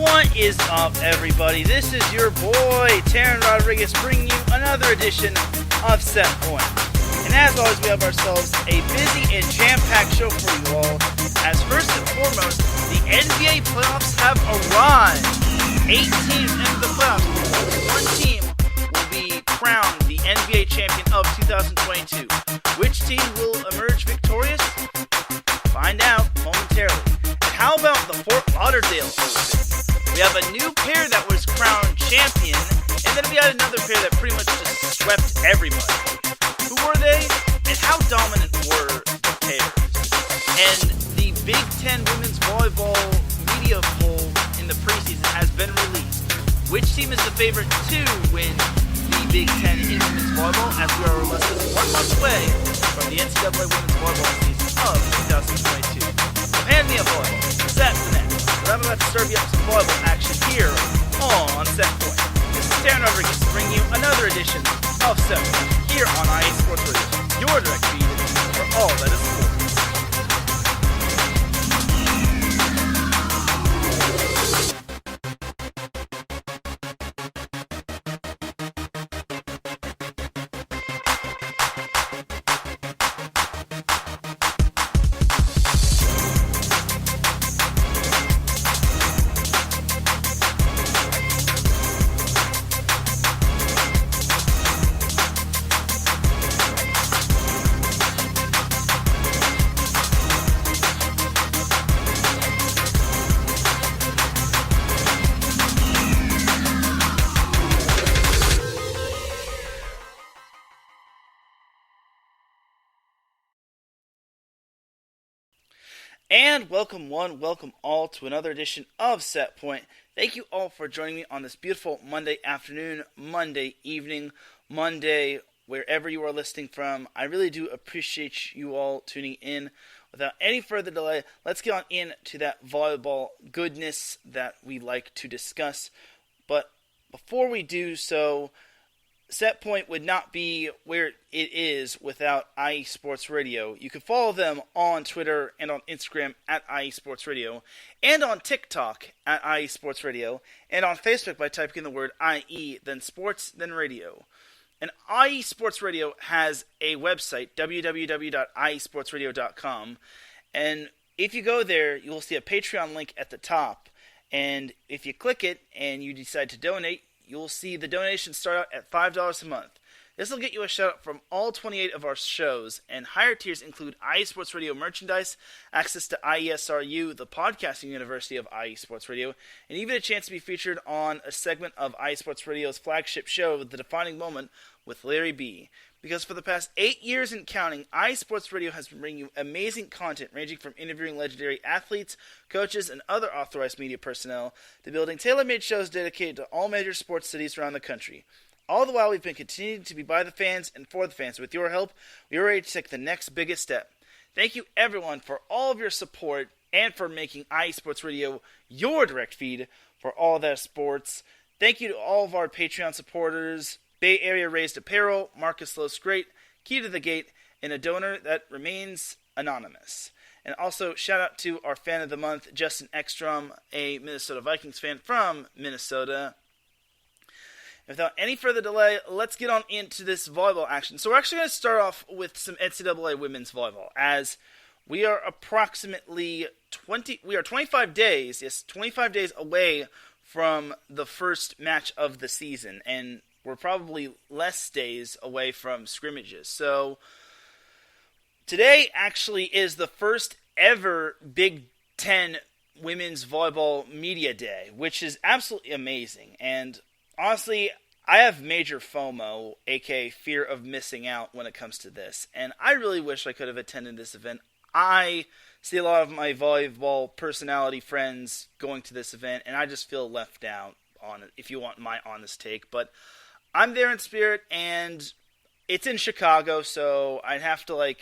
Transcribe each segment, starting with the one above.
What is up, everybody? This is your boy, Teran Rodriguez, bringing you another edition of Set Point. And as always, we have ourselves a busy and jam-packed show for you all. As first and foremost, the NVA playoffs have arrived. 8 teams into the playoffs. One team will be crowned the NVA champion of 2022. Which team will emerge victorious? Find out momentarily. And how about the Fort Lauderdale Open? We have a new pair that was crowned champion, and then we had another pair that pretty much just swept everybody. Who were they, and how dominant were the pairs? And the Big Ten Women's Volleyball media poll in the preseason has been released. Which team is the favorite to win the Big Ten in women's volleyball, as we are less than 1 month away from the NCAA women's volleyball season of 2022. So hand me a volleyball. Set the net. I'm about to serve you up some volleyball action here on Set Point. This is Teran Rodriguez bringing you another edition of Set Point here on IA Sports Radio, your direct feed for all that is sports. And welcome one, welcome all to another edition of Set Point. Thank you all for joining me on this beautiful Monday afternoon, Monday evening, Monday, wherever you are listening from. I really do appreciate you all tuning in. Without any further delay, let's get on into that volleyball goodness that we like to discuss. But before we do so, Set Point would not be where it is without IE Sports Radio. You can follow them on Twitter and on Instagram at IE Sports Radio, and on TikTok at IE Sports Radio, and on Facebook by typing in the word IE, then sports, then radio. And IE Sports Radio has a website, www.iesportsradio.com, and if you go there, you will see a Patreon link at the top, and if you click it and you decide to donate, you'll see the donations start out at $5 a month. This will get you a shout-out from all 28 of our shows, and higher tiers include IE Sports Radio merchandise, access to IESRU, the podcasting university of IE Sports Radio, and even a chance to be featured on a segment of IE Sports Radio's flagship show, The Defining Moment, with Larry B. Because for the past 8 years and counting, IE Sports Radio has been bringing you amazing content ranging from interviewing legendary athletes, coaches, and other authorized media personnel to building tailor-made shows dedicated to all major sports cities around the country. All the while, we've been continuing to be by the fans and for the fans. With your help, we are ready to take the next biggest step. Thank you, everyone, for all of your support and for making IE Sports Radio your direct feed for all that sports. Thank you to all of our Patreon supporters, Bay Area Raised Apparel, Marcus Lowe's Great, Key to the Gate, and a donor that remains anonymous. And also, shout out to our fan of the month, Justin Ekstrom, a Minnesota Vikings fan from Minnesota. Without any further delay, let's get on into this volleyball action. So we're actually going to start off with some NCAA women's volleyball, as we are approximately 25 days away from the first match of the season, and we're probably less days away from scrimmages. So today actually is the first ever Big Ten Women's Volleyball Media Day, which is absolutely amazing. And honestly, I have major FOMO, aka fear of missing out, when it comes to this. And I really wish I could have attended this event. I see a lot of my volleyball personality friends going to this event, and I just feel left out on it, if you want my honest take. But I'm there in spirit, and it's in Chicago, so I'd have to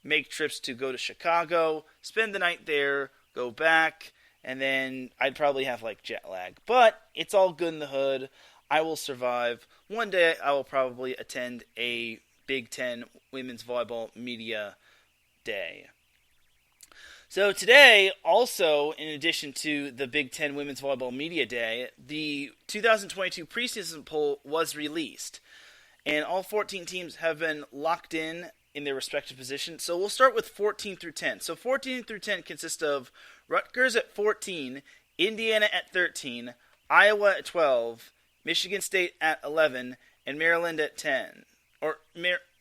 make trips to go to Chicago, spend the night there, go back, and then I'd probably have jet lag. But it's all good in the hood. I will survive. One day I will probably attend a Big Ten Women's Volleyball Media Day. So today, also, in addition to the Big Ten Women's Volleyball Media Day, the 2022 preseason poll was released. And all 14 teams have been locked in their respective positions. So we'll start with 14 through 10. So 14 through 10 consist of Rutgers at 14, Indiana at 13, Iowa at 12, Michigan State at 11, and Maryland at 10.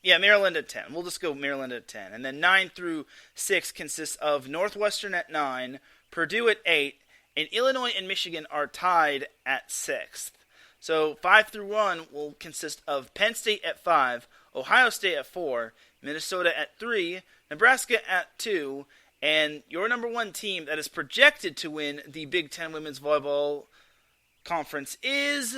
Maryland at 10. We'll just go Maryland at 10. And then 9 through 6 consists of Northwestern at 9, Purdue at 8, and Illinois and Michigan are tied at 6th. So 5 through 1 will consist of Penn State at 5, Ohio State at 4, Minnesota at 3, Nebraska at 2, and your number 1 team that is projected to win the Big Ten Women's Volleyball Conference is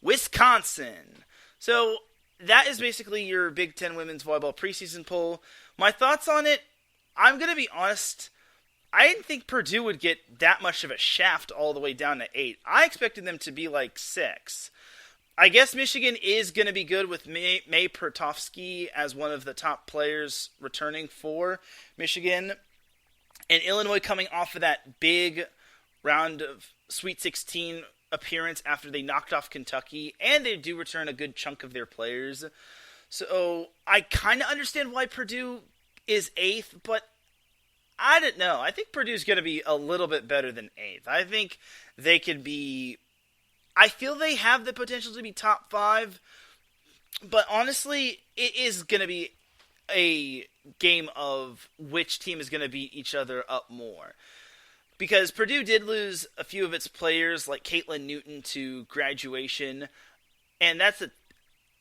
Wisconsin. So that is basically your Big Ten Women's Volleyball preseason poll. My thoughts on it, I'm going to be honest, I didn't think Purdue would get that much of a shaft all the way down to 8. I expected them to be like 6. I guess Michigan is going to be good with May Pertovsky as one of the top players returning for Michigan. And Illinois coming off of that big round of Sweet 16 appearance after they knocked off Kentucky. And they do return a good chunk of their players. So I kind of understand why Purdue is 8th, but I don't know. I think Purdue's going to be a little bit better than 8th. I think they could be... I feel they have the potential to be top 5, but honestly, it is going to be a game of which team is going to beat each other up more. Because Purdue did lose a few of its players, like Caitlin Newton, to graduation, and that's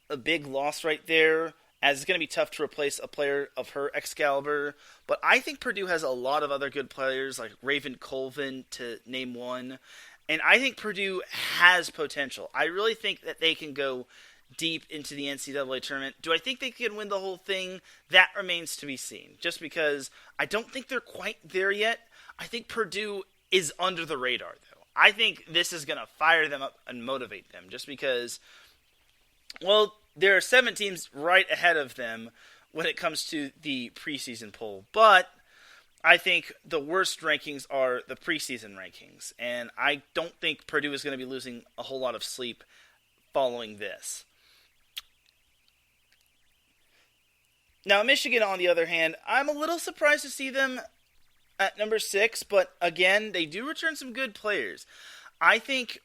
a big loss right there, as it's going to be tough to replace a player of her excalibur. But I think Purdue has a lot of other good players, like Raven Colvin, to name one. And I think Purdue has potential. I really think that they can go deep into the NCAA tournament. Do I think they can win the whole thing? That remains to be seen. Just because I don't think they're quite there yet. I think Purdue is under the radar, though. I think this is going to fire them up and motivate them. Just because, well, there are 7 teams right ahead of them when it comes to the preseason poll. But I think the worst rankings are the preseason rankings, and I don't think Purdue is going to be losing a whole lot of sleep following this. Now, Michigan, on the other hand, I'm a little surprised to see them at number 6, but again, they do return some good players. I think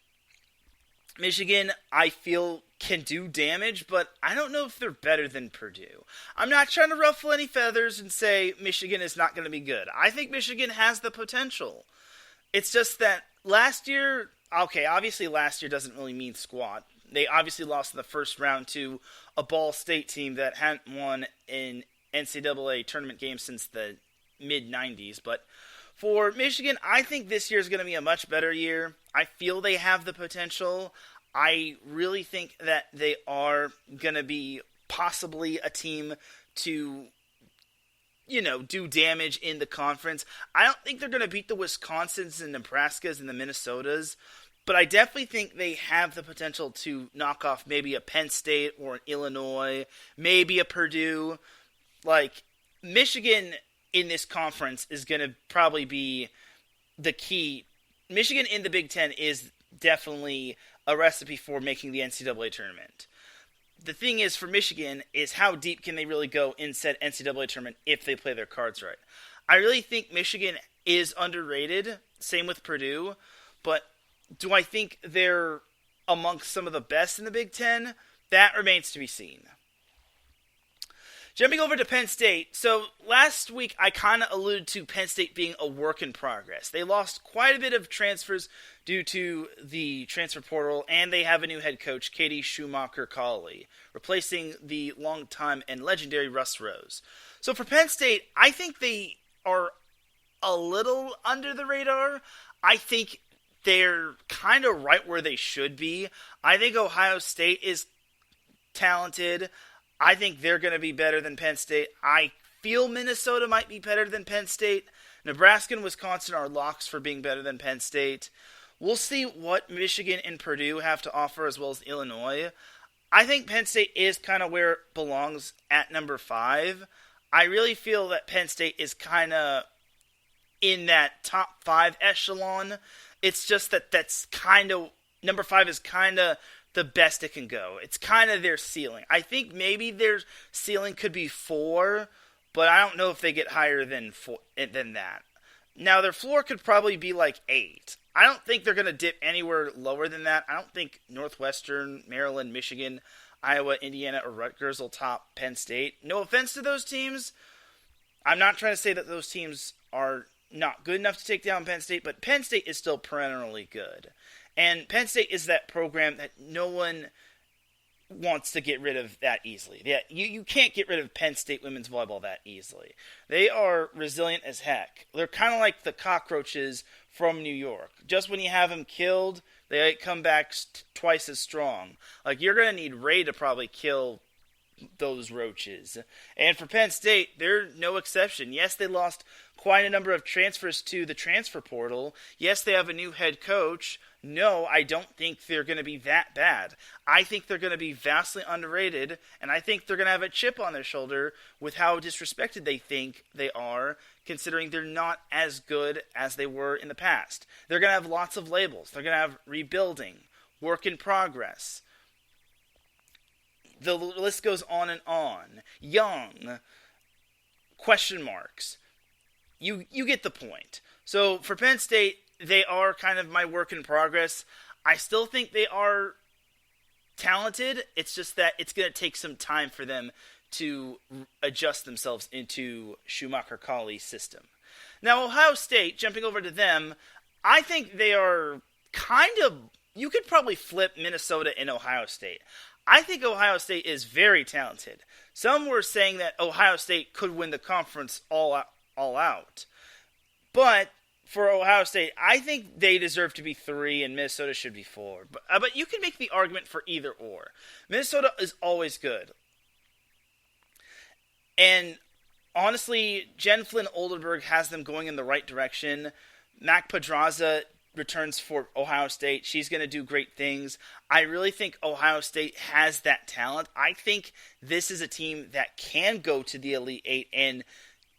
Michigan, I feel, can do damage, but I don't know if they're better than Purdue. I'm not trying to ruffle any feathers and say Michigan is not going to be good. I think Michigan has the potential. It's just that last year, obviously last year doesn't really mean squat. They obviously lost in the first round to a Ball State team that hadn't won an NCAA tournament game since the mid-90s, but for Michigan, I think this year is going to be a much better year. I feel they have the potential. I really think that they are going to be possibly a team to, do damage in the conference. I don't think they're going to beat the Wisconsins and Nebraskas and the Minnesotas, but I definitely think they have the potential to knock off maybe a Penn State or an Illinois, maybe a Purdue. Like, Michigan in this conference is going to probably be the key. Michigan in the Big Ten is definitely a recipe for making the NCAA tournament. The thing is, for Michigan, is how deep can they really go in said NCAA tournament if they play their cards right. I really think Michigan is underrated, same with Purdue, but do I think they're amongst some of the best in the Big Ten? That remains to be seen. Jumping over to Penn State, so last week I kind of alluded to Penn State being a work in progress. They lost quite a bit of transfers due to the transfer portal, and they have a new head coach, Katie Schumacher-Cauley, replacing the longtime and legendary Russ Rose. So for Penn State, I think they are a little under the radar. I think they're kind of right where they should be. I think Ohio State is talented. I think they're going to be better than Penn State. I feel Minnesota might be better than Penn State. Nebraska and Wisconsin are locks for being better than Penn State. We'll see what Michigan and Purdue have to offer, as well as Illinois. I think Penn State is kind of where it belongs at number 5. I really feel that Penn State is kind of in that top 5 echelon. It's just that that's kind of, number 5 is kind of the best it can go. It's kind of their ceiling. I think maybe their ceiling could be 4, but I don't know if they get higher than that. Now, their floor could probably be like 8. I don't think they're going to dip anywhere lower than that. I don't think Northwestern, Maryland, Michigan, Iowa, Indiana, or Rutgers will top Penn State. No offense to those teams. I'm not trying to say that those teams are not good enough to take down Penn State, but Penn State is still perennially good. And Penn State is that program that no one wants to get rid of that easily. Yeah, you can't get rid of Penn State women's volleyball that easily. They are resilient as heck. They're kind of like the cockroaches from New York. Just when you have them killed, they come back twice as strong. Like, you're going to need Ray to probably kill those roaches. And for Penn State, they're no exception. Yes, they lost quite a number of transfers to the transfer portal. Yes, they have a new head coach. No, I don't think they're going to be that bad. I think they're going to be vastly underrated, and I think they're going to have a chip on their shoulder with how disrespected they think they are, considering they're not as good as they were in the past. They're going to have lots of labels. They're going to have rebuilding, work in progress. The list goes on and on. Young, question marks. You get the point. So for Penn State, they are kind of my work in progress. I still think they are talented. It's just that it's going to take some time for them to adjust themselves into Schumacher-Cawley's system. Now, Ohio State, jumping over to them, I think they are kind of, you could probably flip Minnesota and Ohio State. I think Ohio State is very talented. Some were saying that Ohio State could win the conference all out. But for Ohio State, I think they deserve to be 3 and Minnesota should be 4. But you can make the argument for either or. Minnesota is always good. And honestly, Jen Flynn Oldenburg has them going in the right direction. Mac Pedraza returns for Ohio State. She's going to do great things. I really think Ohio State has that talent. I think this is a team that can go to the Elite Eight and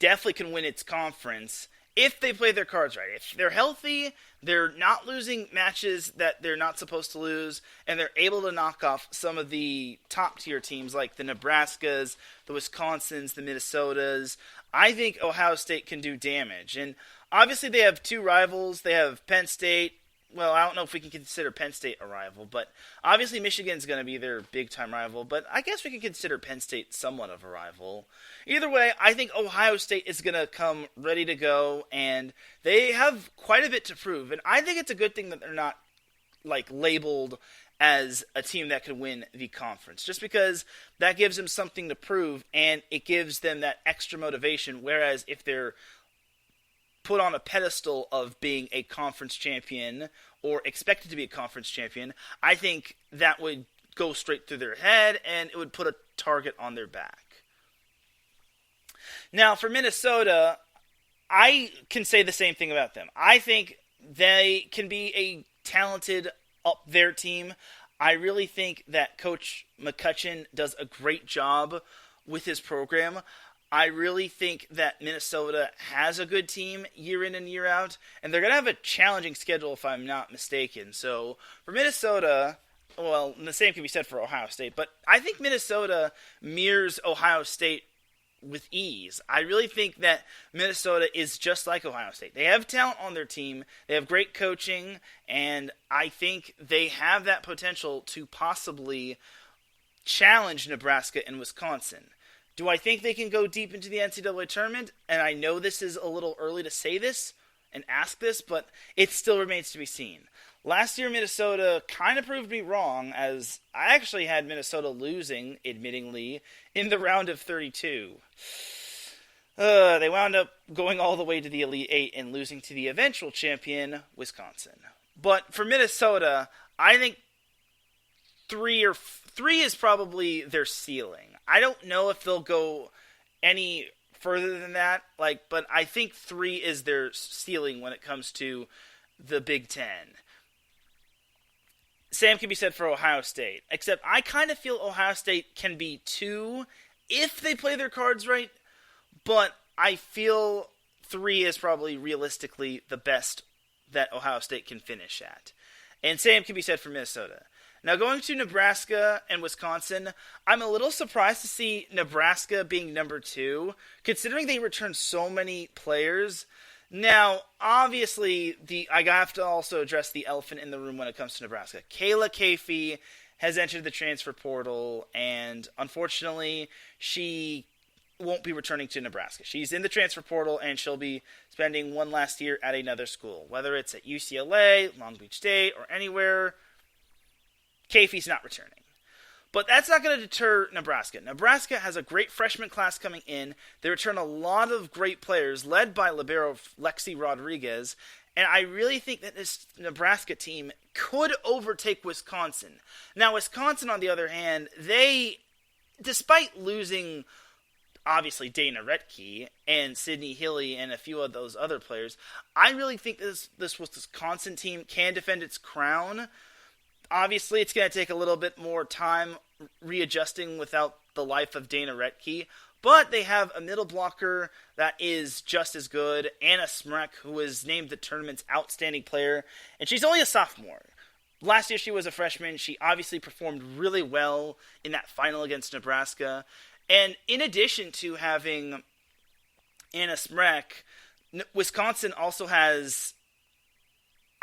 definitely can win its conference if they play their cards right. If they're healthy, they're not losing matches that they're not supposed to lose, and they're able to knock off some of the top-tier teams like the Nebraskas, the Wisconsins, the Minnesotas. I think Ohio State can do damage. And obviously they have 2 rivals. They have Penn State. Well, I don't know if we can consider Penn State a rival, but obviously Michigan's going to be their big-time rival, but I guess we can consider Penn State somewhat of a rival. Either way, I think Ohio State is going to come ready to go, and they have quite a bit to prove, and I think it's a good thing that they're not labeled as a team that could win the conference, just because that gives them something to prove, and it gives them that extra motivation, whereas if they're put on a pedestal of being a conference champion or expected to be a conference champion, I think that would go straight through their head and it would put a target on their back. Now, for Minnesota, I can say the same thing about them. I think they can be a talented up there team. I really think that Coach McCutcheon does a great job with his program. I really think that Minnesota has a good team year in and year out, and they're going to have a challenging schedule if I'm not mistaken. So for Minnesota, well, the same can be said for Ohio State, but I think Minnesota mirrors Ohio State with ease. I really think that Minnesota is just like Ohio State. They have talent on their team, they have great coaching, and I think they have that potential to possibly challenge Nebraska and Wisconsin. Do I think they can go deep into the NCAA tournament? And I know this is a little early to say this and ask this, but it still remains to be seen. Last year, Minnesota kind of proved me wrong, as I actually had Minnesota losing, admittingly, in the round of 32. They wound up going all the way to the Elite Eight and losing to the eventual champion, Wisconsin. But for Minnesota, I think 3 is probably their ceiling. I don't know if they'll go any further than that, but I think 3 is their ceiling when it comes to the Big Ten. Same can be said for Ohio State, except I kind of feel Ohio State can be 2 if they play their cards right, but I feel 3 is probably realistically the best that Ohio State can finish at. And same can be said for Minnesota. Now, going to Nebraska and Wisconsin, I'm a little surprised to see Nebraska being number 2, considering they returned so many players. Now, obviously, I have to also address the elephant in the room when it comes to Nebraska. Kayla Caffey has entered the transfer portal, and unfortunately, she won't be returning to Nebraska. She's in the transfer portal, and she'll be spending one last year at another school, whether it's at UCLA, Long Beach State, or anywhere. Caffey's not returning. But that's not going to deter Nebraska. Nebraska has a great freshman class coming in. They return a lot of great players, led by libero Lexi Rodriguez, and I really think that this Nebraska team could overtake Wisconsin. Now, Wisconsin, on the other hand, despite losing, obviously, Dana Retke and Sydney Hilly and a few of those other players, I really think this Wisconsin team can defend its crown. Obviously, it's going to take a little bit more time readjusting without the life of Dana Retke, but they have a middle blocker that is just as good, Anna Smrek, who was named the tournament's outstanding player, and she's only a sophomore. Last year she was a freshman. She obviously performed really well in that final against Nebraska, and in addition to having Anna Smrek, Wisconsin also has,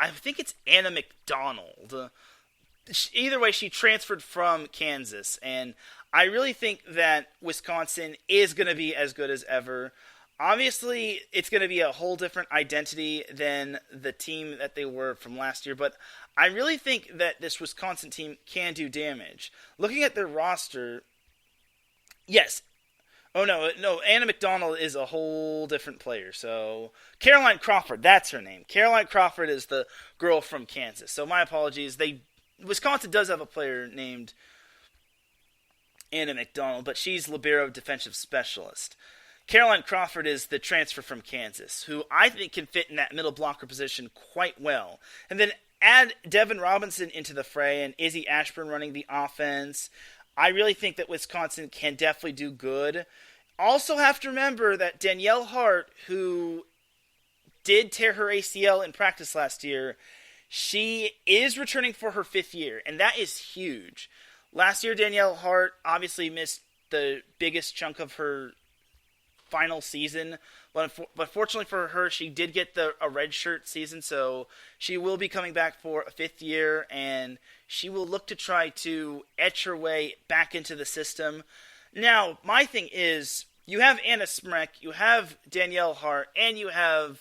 I think it's Anna McDonald. Either way, she transferred from Kansas, and I really think that Wisconsin is going to be as good as ever. Obviously, it's going to be a whole different identity than the team that they were from last year, but I really think that this Wisconsin team can do damage. Looking at their roster, yes. Oh, no, Anna McDonald is a whole different player. So, Caroline Crawford, that's her name. Caroline Crawford is the girl from Kansas. So, my apologies. Wisconsin does have a player named Anna McDonald, but she's libero defensive specialist. Caroline Crawford is the transfer from Kansas, who I think can fit in that middle blocker position quite well. And then add Devin Robinson into the fray and Izzy Ashburn running the offense. I really think that Wisconsin can definitely do good. Also have to remember that Danielle Hart, who did tear her ACL in practice last year, she is returning for her 5th year, and that is huge. Last year, Danielle Hart obviously missed the biggest chunk of her final season, but fortunately for her, she did get a redshirt season, so she will be coming back for a 5th year, and she will look to try to etch her way back into the system. Now, my thing is, you have Anna Smrek, you have Danielle Hart, and you have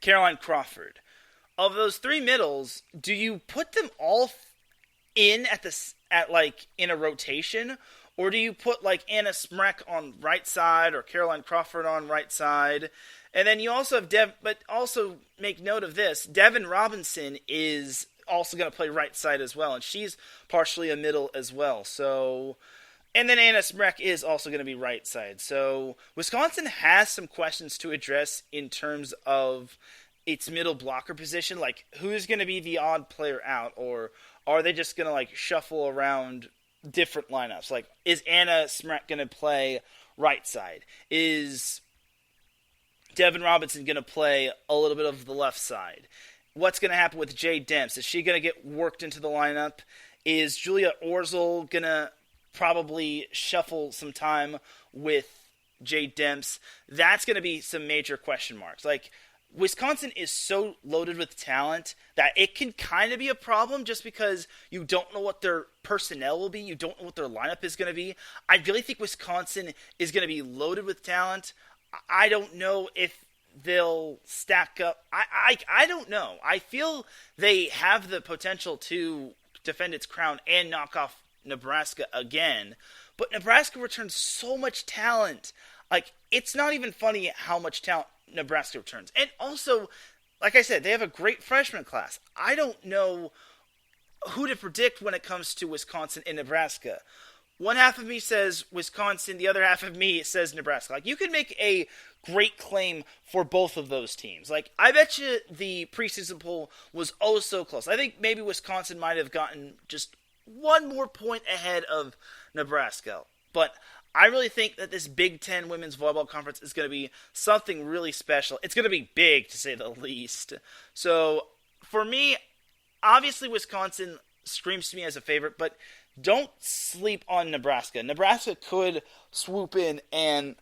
Caroline Crawford. Of those 3 middles, do you put them all in in a rotation, or do you put like Anna Smrek on right side or Caroline Crawford on right side? And then you also have but also make note of this: Devin Robinson is also going to play right side as well, and she's partially a middle as well. So, and then Anna Smrek is also going to be right side. So Wisconsin has some questions to address in terms of its middle blocker position, like who's going to be the odd player out, or are they just going to like shuffle around different lineups? Like, is Anna Smrek going to play right side? Is Devin Robinson going to play a little bit of the left side? What's going to happen with Jade Demps? Is she going to get worked into the lineup? Is Julia Orzel going to probably shuffle some time with Jade Demps? That's going to be some major question marks. Like, Wisconsin is so loaded with talent that it can kind of be a problem just because you don't know what their personnel will be. You don't know what their lineup is going to be. I really think Wisconsin is going to be loaded with talent. I don't know if they'll stack up. I don't know. I feel they have the potential to defend its crown and knock off Nebraska again. But Nebraska returns so much talent. Like, it's not even funny how much talent Nebraska returns. And also, like I said, they have a great freshman class. I don't know who to predict when it comes to Wisconsin and Nebraska. One half of me says Wisconsin, the other half of me says Nebraska. Like, you could make a great claim for both of those teams. Like, I bet you the preseason poll was oh so close. I think maybe Wisconsin might have gotten just one more point ahead of Nebraska. But I really think that this Big Ten Women's Volleyball Conference is going to be something really special. It's going to be big, to say the least. So, for me, obviously Wisconsin screams to me as a favorite, but don't sleep on Nebraska. Nebraska could swoop in and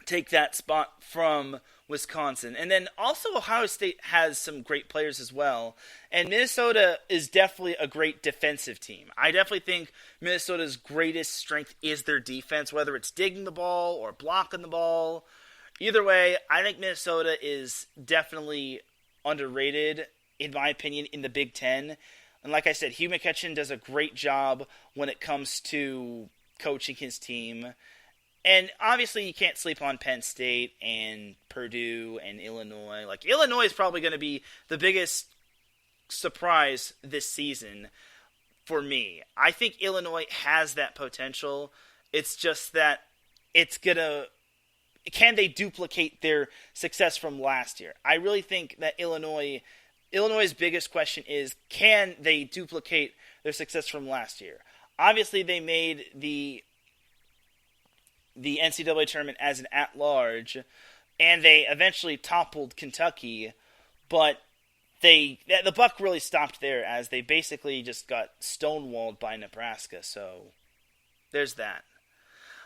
take that spot from Wisconsin. And then also Ohio State has some great players as well. And Minnesota is definitely a great defensive team. I definitely think Minnesota's greatest strength is their defense, whether it's digging the ball or blocking the ball. Either way, I think Minnesota is definitely underrated, in my opinion, in the Big Ten. And like I said, Hugh McEachern does a great job when it comes to coaching his team. And obviously you can't sleep on Penn State and Purdue and Illinois. Like, Illinois is probably going to be the biggest surprise this season for me. I think Illinois has that potential. It's just that can they duplicate their success from last year? I really think that Illinois' biggest question is, can they duplicate their success from last year? Obviously, they made the NCAA tournament as an at-large, and they eventually toppled Kentucky, but the buck really stopped there, as they basically just got stonewalled by Nebraska. So there's that.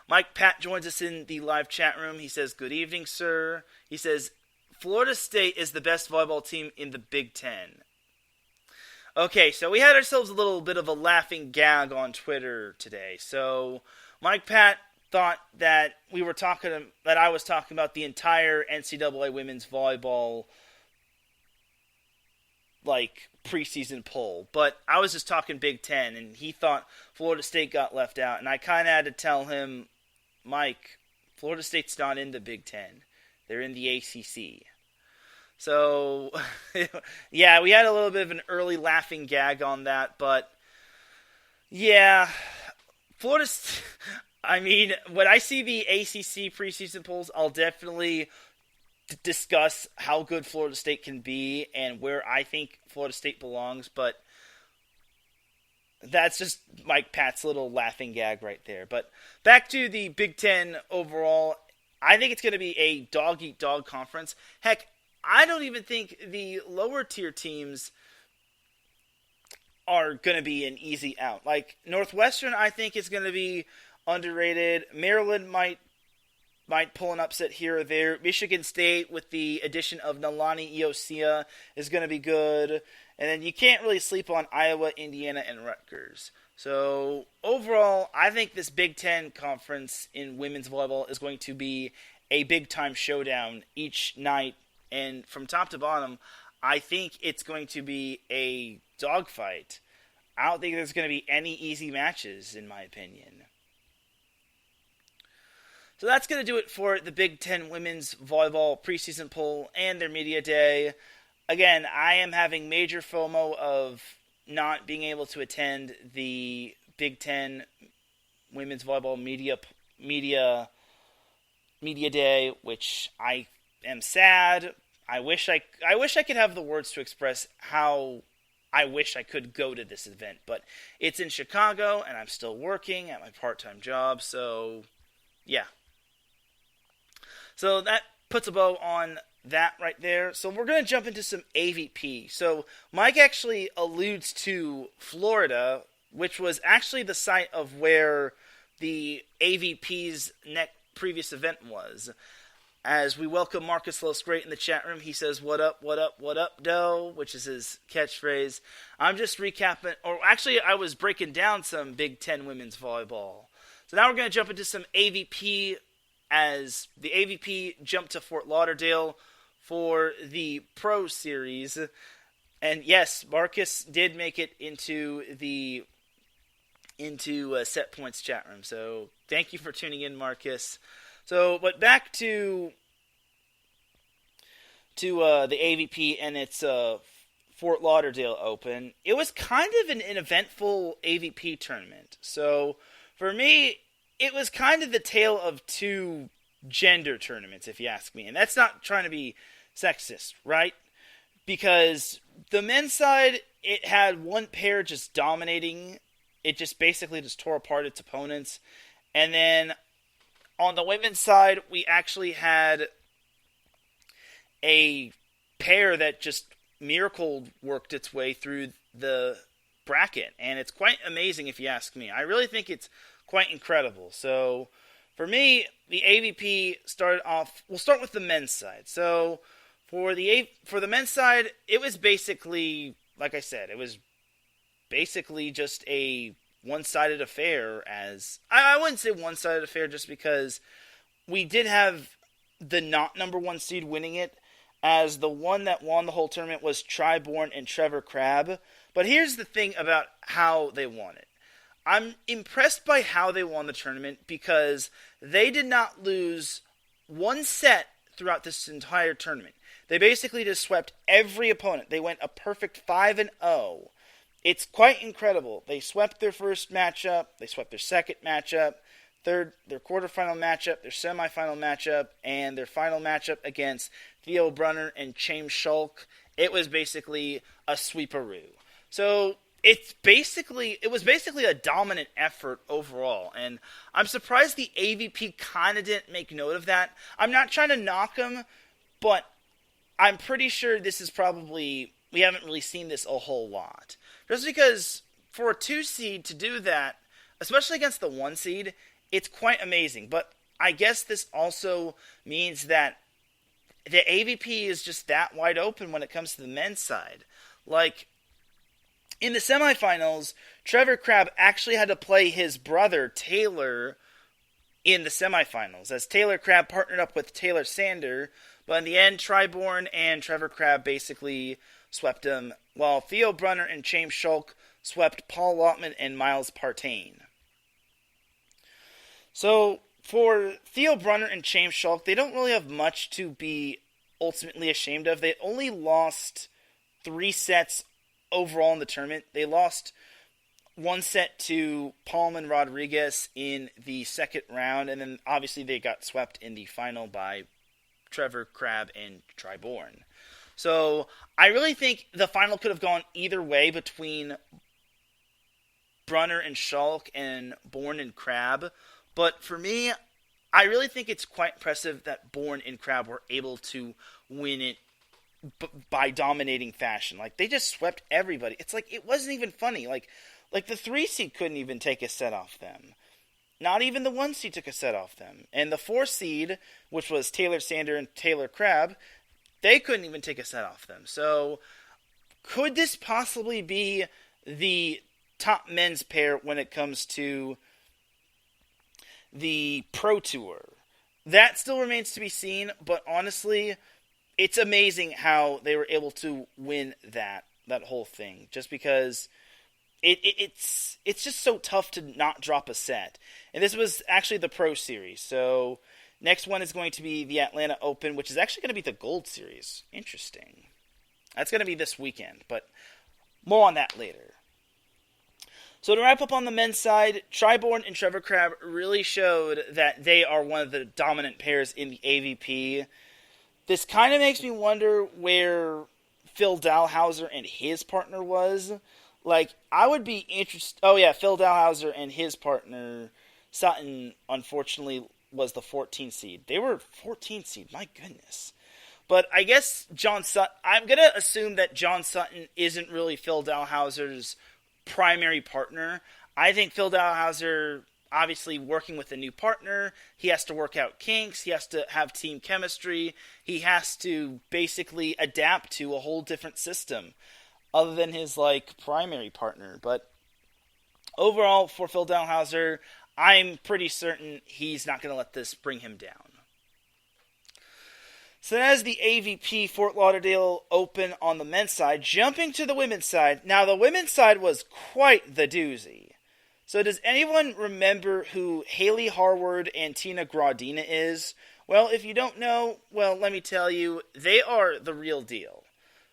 Mike Pat joins us in the live chat room. He says, "Good evening, sir." He says, "Florida State is the best volleyball team in the Big Ten." Okay, so we had ourselves a little bit of a laughing gag on Twitter today. So Mike Pat thought that I was talking about the entire NCAA women's volleyball preseason poll, but I was just talking Big Ten, and he thought Florida State got left out, and I kind of had to tell him, Mike, Florida State's not in the Big Ten. They're in the ACC. So, yeah, we had a little bit of an early laughing gag on that, but yeah, I mean, when I see the ACC preseason polls, I'll definitely discuss how good Florida State can be and where I think Florida State belongs, but that's just Mike Pat's little laughing gag right there. But back to the Big Ten overall, I think it's going to be a dog-eat-dog conference. Heck, I don't even think the lower-tier teams are going to be an easy out. Like, Northwestern, I think, is going to be underrated. Maryland might pull an upset here or there. Michigan State, with the addition of Nalani Iosia, is going to be good. And then you can't really sleep on Iowa, Indiana, and Rutgers. So overall, I think this Big Ten conference in women's volleyball is going to be a big-time showdown each night. And from top to bottom, I think it's going to be a dogfight. I don't think there's going to be any easy matches, in my opinion. So that's going to do it for the Big Ten Women's Volleyball preseason poll and their media day. Again, I am having major FOMO of not being able to attend the Big Ten Women's Volleyball media day, which I am sad. I wish I could have the words to express how I wish I could go to this event, but it's in Chicago, and I'm still working at my part-time job, so yeah. So that puts a bow on that right there. So we're going to jump into some AVP. So Mike actually alludes to Florida, which was actually the site of where the AVP's previous event was. As we welcome Marcus Losgreat in the chat room, he says, "What up, doe," which is his catchphrase. I'm just recapping, or actually I was breaking down some Big Ten women's volleyball. So now we're going to jump into some AVP, as the AVP jumped to Fort Lauderdale for the Pro Series. And yes, Marcus did make it into Set Points chat room. So thank you for tuning in, Marcus. So, but back to the AVP and its Fort Lauderdale Open. It was kind of an eventful AVP tournament. So for me, it was kind of the tale of two gender tournaments, if you ask me. And that's not trying to be sexist, right? Because the men's side, it had one pair just dominating. It just basically just tore apart its opponents. And then on the women's side, we actually had a pair that just miracle worked its way through the bracket, and it's quite amazing if you ask me. I really think it's quite incredible. So for me, the AVP started off. We'll start with the men's side. So for the men's side, it was basically, like I said, it was basically just a one-sided affair. As I wouldn't say one-sided affair, just because we did have the not number one seed winning it, as the one that won the whole tournament was Triborn and Trevor Crabb. But here's the thing about how they won it. I'm impressed by how they won the tournament, because they did not lose one set throughout this entire tournament. They basically just swept every opponent. They went a perfect 5-0. It's quite incredible. They swept their first matchup, they swept their second matchup, their quarterfinal matchup, their semifinal matchup, and their final matchup against Theo Brunner and James Schulk. It was basically a sweeperoo. So it was basically a dominant effort overall, and I'm surprised the AVP kind of didn't make note of that. I'm not trying to knock them, but I'm pretty sure this is probably, we haven't really seen this a whole lot. Just because for a 2 seed to do that, especially against the 1 seed, it's quite amazing. But I guess this also means that the AVP is just that wide open when it comes to the men's side. Like, in the semifinals, Trevor Crabb actually had to play his brother, Taylor, in the semifinals, as Taylor Crabb partnered up with Taylor Sander. But in the end, Triborn and Trevor Crabb basically swept him, while Theo Brunner and James Schulk swept Paul Lotman and Miles Partain. So, for Theo Brunner and James Schulk, they don't really have much to be ultimately ashamed of. They only lost 3 sets overall in the tournament. They lost 1 set to Teran Rodriguez in the second round, and then obviously they got swept in the final by Trevor Crabb and Triborn. So I really think the final could have gone either way between Brunner and Schulk and Bourne and Crabb. But for me, I really think it's quite impressive that Bourne and Crabb were able to win it by dominating fashion. Like, they just swept everybody. It's like, it wasn't even funny. Like the 3 seed couldn't even take a set off them. Not even the 1 seed took a set off them. And the 4 seed, which was Taylor Sander and Taylor Crabb, they couldn't even take a set off them. So, could this possibly be the top men's pair when it comes to the Pro Tour? That still remains to be seen, but honestly, it's amazing how they were able to win that whole thing. Just because it's just so tough to not drop a set. And this was actually the Pro Series. So next one is going to be the Atlanta Open, which is actually going to be the Gold Series. Interesting. That's going to be this weekend, but more on that later. So to wrap up on the men's side, Triborn and Trevor Crabb really showed that they are one of the dominant pairs in the AVP. This kind of makes me wonder where Phil Dalhausser and his partner was. Like, I would be interested... Oh, yeah, Phil Dalhausser and his partner, Sutton, unfortunately, was the 14th seed. They were 14th seed, my goodness. But I guess John Sutton... I'm going to assume that John Sutton isn't really Phil Dalhausser's primary partner. I think Phil Dalhausser, obviously working with a new partner, he has to work out kinks, he has to have team chemistry, he has to basically adapt to a whole different system other than his primary partner. But overall, for Phil Dalhausser, I'm pretty certain he's not going to let this bring him down. So that is the AVP Fort Lauderdale Open on the men's side. Jumping to the women's side. Now, the women's side was quite the doozy. So does anyone remember who Haley Harward and Tina Gradina is? Well, if you don't know, well, let me tell you, they are the real deal.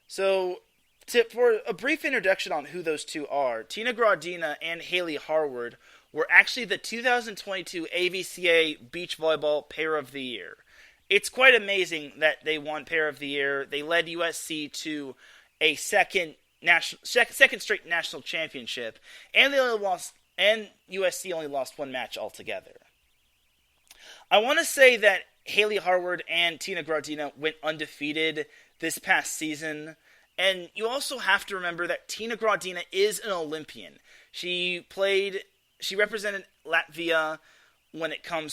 So, for a brief introduction on who those two are, Tina Gradina and Haley Harward were actually the 2022 AVCA Beach Volleyball Pair of the Year. It's quite amazing that they won Pair of the Year. They led USC to a second straight national championship, and USC only lost one match altogether. I want to say that Haley Harward and Tina Gradina went undefeated this past season. And you also have to remember that Tina Gradina is an Olympian. She represented Latvia when it came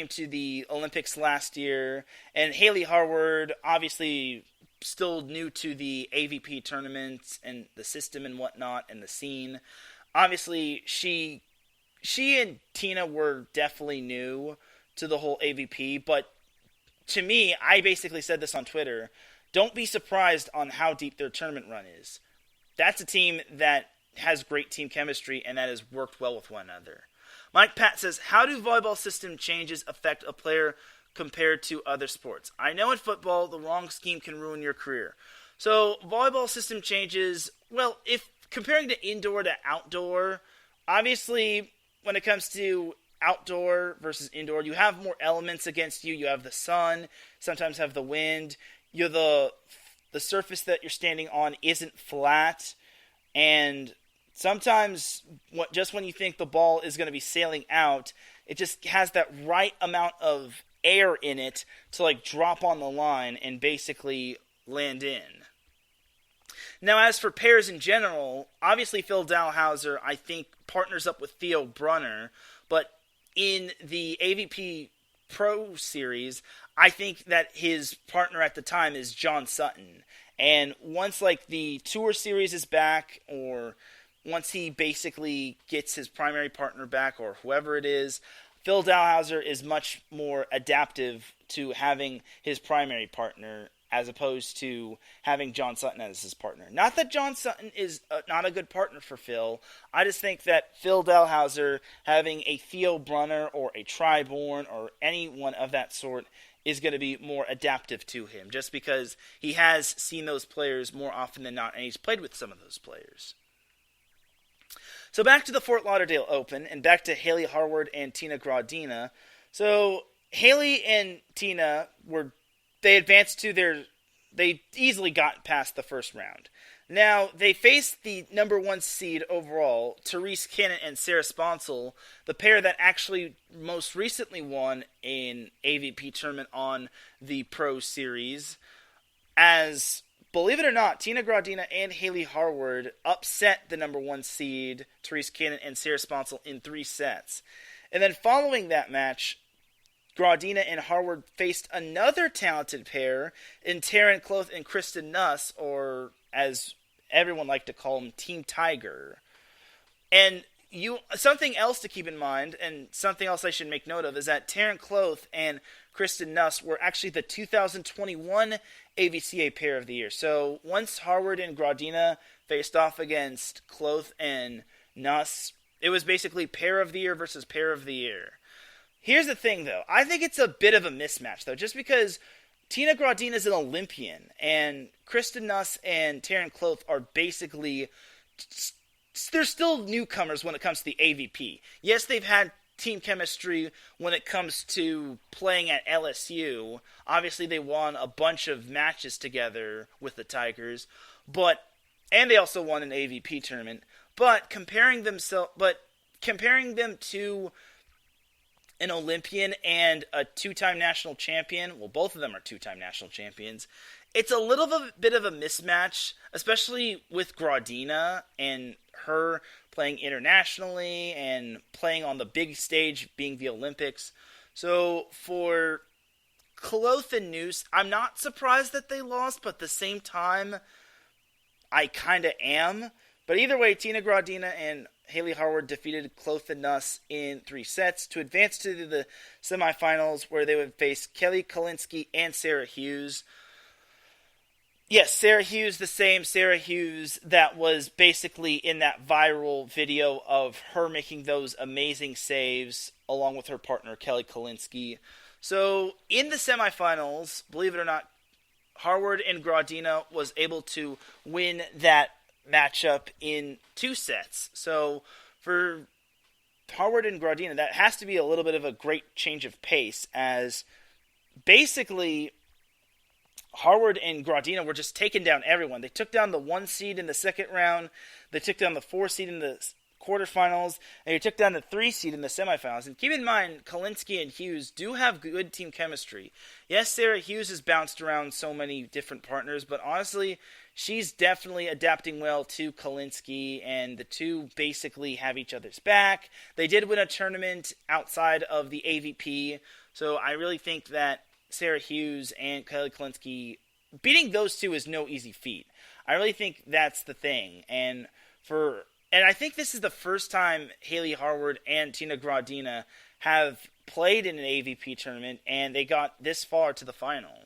to the Olympics last year. And Haley Harward, obviously still new to the AVP tournaments and the system and whatnot and the scene. Obviously, she and Tina were definitely new to the whole AVP, but to me, I basically said this on Twitter, don't be surprised on how deep their tournament run is. That's a team that has great team chemistry and that has worked well with one another. Mike Pat says, how do volleyball system changes affect a player compared to other sports? I know in football, the wrong scheme can ruin your career. So, volleyball system changes, well, if comparing to indoor to outdoor, obviously, when it comes to outdoor versus indoor, you have more elements against you. You have the sun, sometimes have the wind. The surface that you're standing on isn't flat, and sometimes just when you think the ball is going to be sailing out, it just has that right amount of air in it to like drop on the line and basically land in. Now, as for pairs in general, obviously Phil Dalhauser, I think, partners up with Theo Brunner, but in the AVP Pro Series, I think that his partner at the time is John Sutton. And once like the Tour Series is back, or once he basically gets his primary partner back, or whoever it is, Phil Dalhauser is much more adaptive to having his primary partner as opposed to having John Sutton as his partner. Not that John Sutton is not a good partner for Phil. I just think that Phil Dalhauser having a Theo Brunner or a Triborn or anyone of that sort is going to be more adaptive to him, just because he has seen those players more often than not, and he's played with some of those players. So back to the Fort Lauderdale Open, and back to Haley Harward and Tina Gradina. So Haley and Tina they easily got past the first round. Now, they faced the number one seed overall, Therese Cannon and Sarah Sponsel, the pair that actually most recently won an AVP tournament on the Pro Series. As, believe it or not, Tina Gradina and Haley Harward upset the number one seed, Therese Cannon and Sarah Sponsel, in 3 sets. And then following that match, Gradina and Harward faced another talented pair in Teran Rodriguez and Kristen Nuss, or as everyone liked to call them, Team Tiger. And something else to keep in mind, and something else I should make note of, is that Teran Rodriguez and Kristen Nuss were actually the 2021 AVCA Pair of the Year. So once Harward and Gradina faced off against Rodriguez and Nuss, it was basically Pair of the Year versus Pair of the Year. Here's the thing, though. I think it's a bit of a mismatch, though, just because Tina Gradina is an Olympian, and Kristen Nuss and Teran Rodriguez are basically, they're still newcomers when it comes to the AVP. Yes, they've had team chemistry when it comes to playing at LSU. Obviously, they won a bunch of matches together with the Tigers, and they also won an AVP tournament. But comparing them to an Olympian and a two-time national champion, well, both of them are two-time national champions, it's a little bit of a mismatch, especially with Gradina and her playing internationally and playing on the big stage, being the Olympics. So for Rodriguez and Nuss, I'm not surprised that they lost, but at the same time, I kind of am. But either way, Tina Gradina and Haley Harward defeated Rodriguez and Nuss in 3 sets to advance to the semifinals, where they would face Kelly Kalinsky and Sarah Hughes. Yes, Sarah Hughes, the same Sarah Hughes that was basically in that viral video of her making those amazing saves along with her partner Kelly Kalinsky. So in the semifinals, believe it or not, Harward and Gradina was able to win that matchup in 2 sets. So for Harward and Gradina, that has to be a little bit of a great change of pace, as basically Harward and Gradina were just taking down everyone. They took down the 1 seed in the second round. They took down the 4 seed in the quarterfinals, and he took down the 3 seed in the semifinals. And keep in mind, Kalinsky and Hughes do have good team chemistry. Yes, Sarah Hughes has bounced around so many different partners, but honestly, she's definitely adapting well to Kalinsky, and the two basically have each other's back. They did win a tournament outside of the AVP, so I really think that Sarah Hughes and Kelly Kalinsky, beating those two is no easy feat. I really think that's the thing, and I think this is the first time Haley Harward and Tina Gradina have played in an AVP tournament, and they got this far to the final.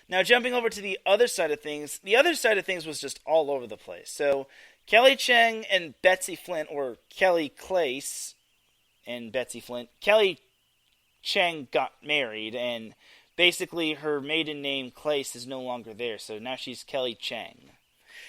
Now, jumping over to the other side of things was just all over the place. So, Kelly Cheng and Betsy Flint, or Kelly Clace and Betsy Flint, Kelly Cheng got married, and basically her maiden name, Clace, is no longer there, so now she's Kelly Cheng.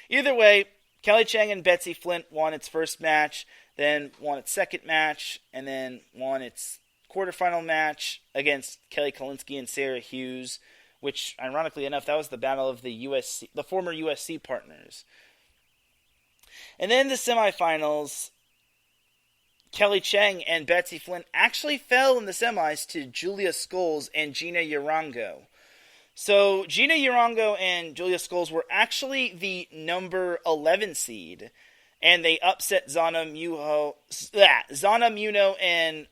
Either way, Kelly Cheng and Betsy Flint won its first match, then won its second match, and then won its quarterfinal match against Kelly Kalinsky and Sarah Hughes, which, ironically enough, that was the battle of the former USC partners. And then the semifinals, Kelly Cheng and Betsy Flint actually fell in the semis to Julia Scholes and Gina Yarango. So, Gina Yarango and Julia Scholes were actually the number 11 seed, and they upset Zana Muno and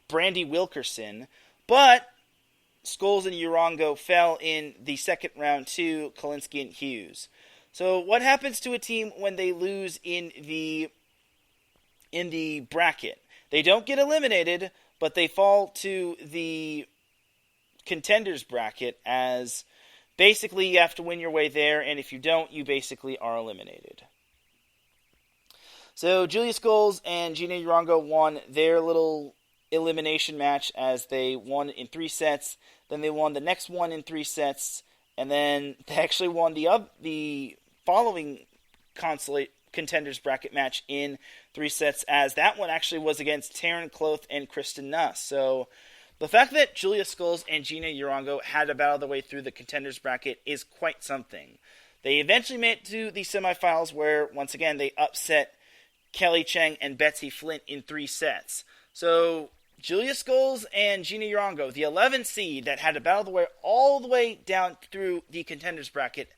Brandy Wilkerson, but Scholes and Yarango fell in the second round to Kalinsky and Hughes. So, what happens to a team when they lose in the bracket? They don't get eliminated, but they fall to the contenders bracket, as basically you have to win your way there, and if you don't, you basically are eliminated. So Julia Scholes and Gina Yarango won their little elimination match, as they won in 3 sets. Then they won the next one in 3 sets, and then they actually won the following contenders bracket match in 3 sets, as that one actually was against Teran Rodriguez and Kristen Nuss. So the fact that Julia Scholes and Gina Yarango had to battle their way through the contenders bracket is quite something. They eventually made it to the semifinals, where, once again, they upset Kelly Cheng and Betsy Flint in 3 sets. So Julia Scholes and Gina Yarango, the 11 seed that had to battle their way all the way down through the contenders bracket,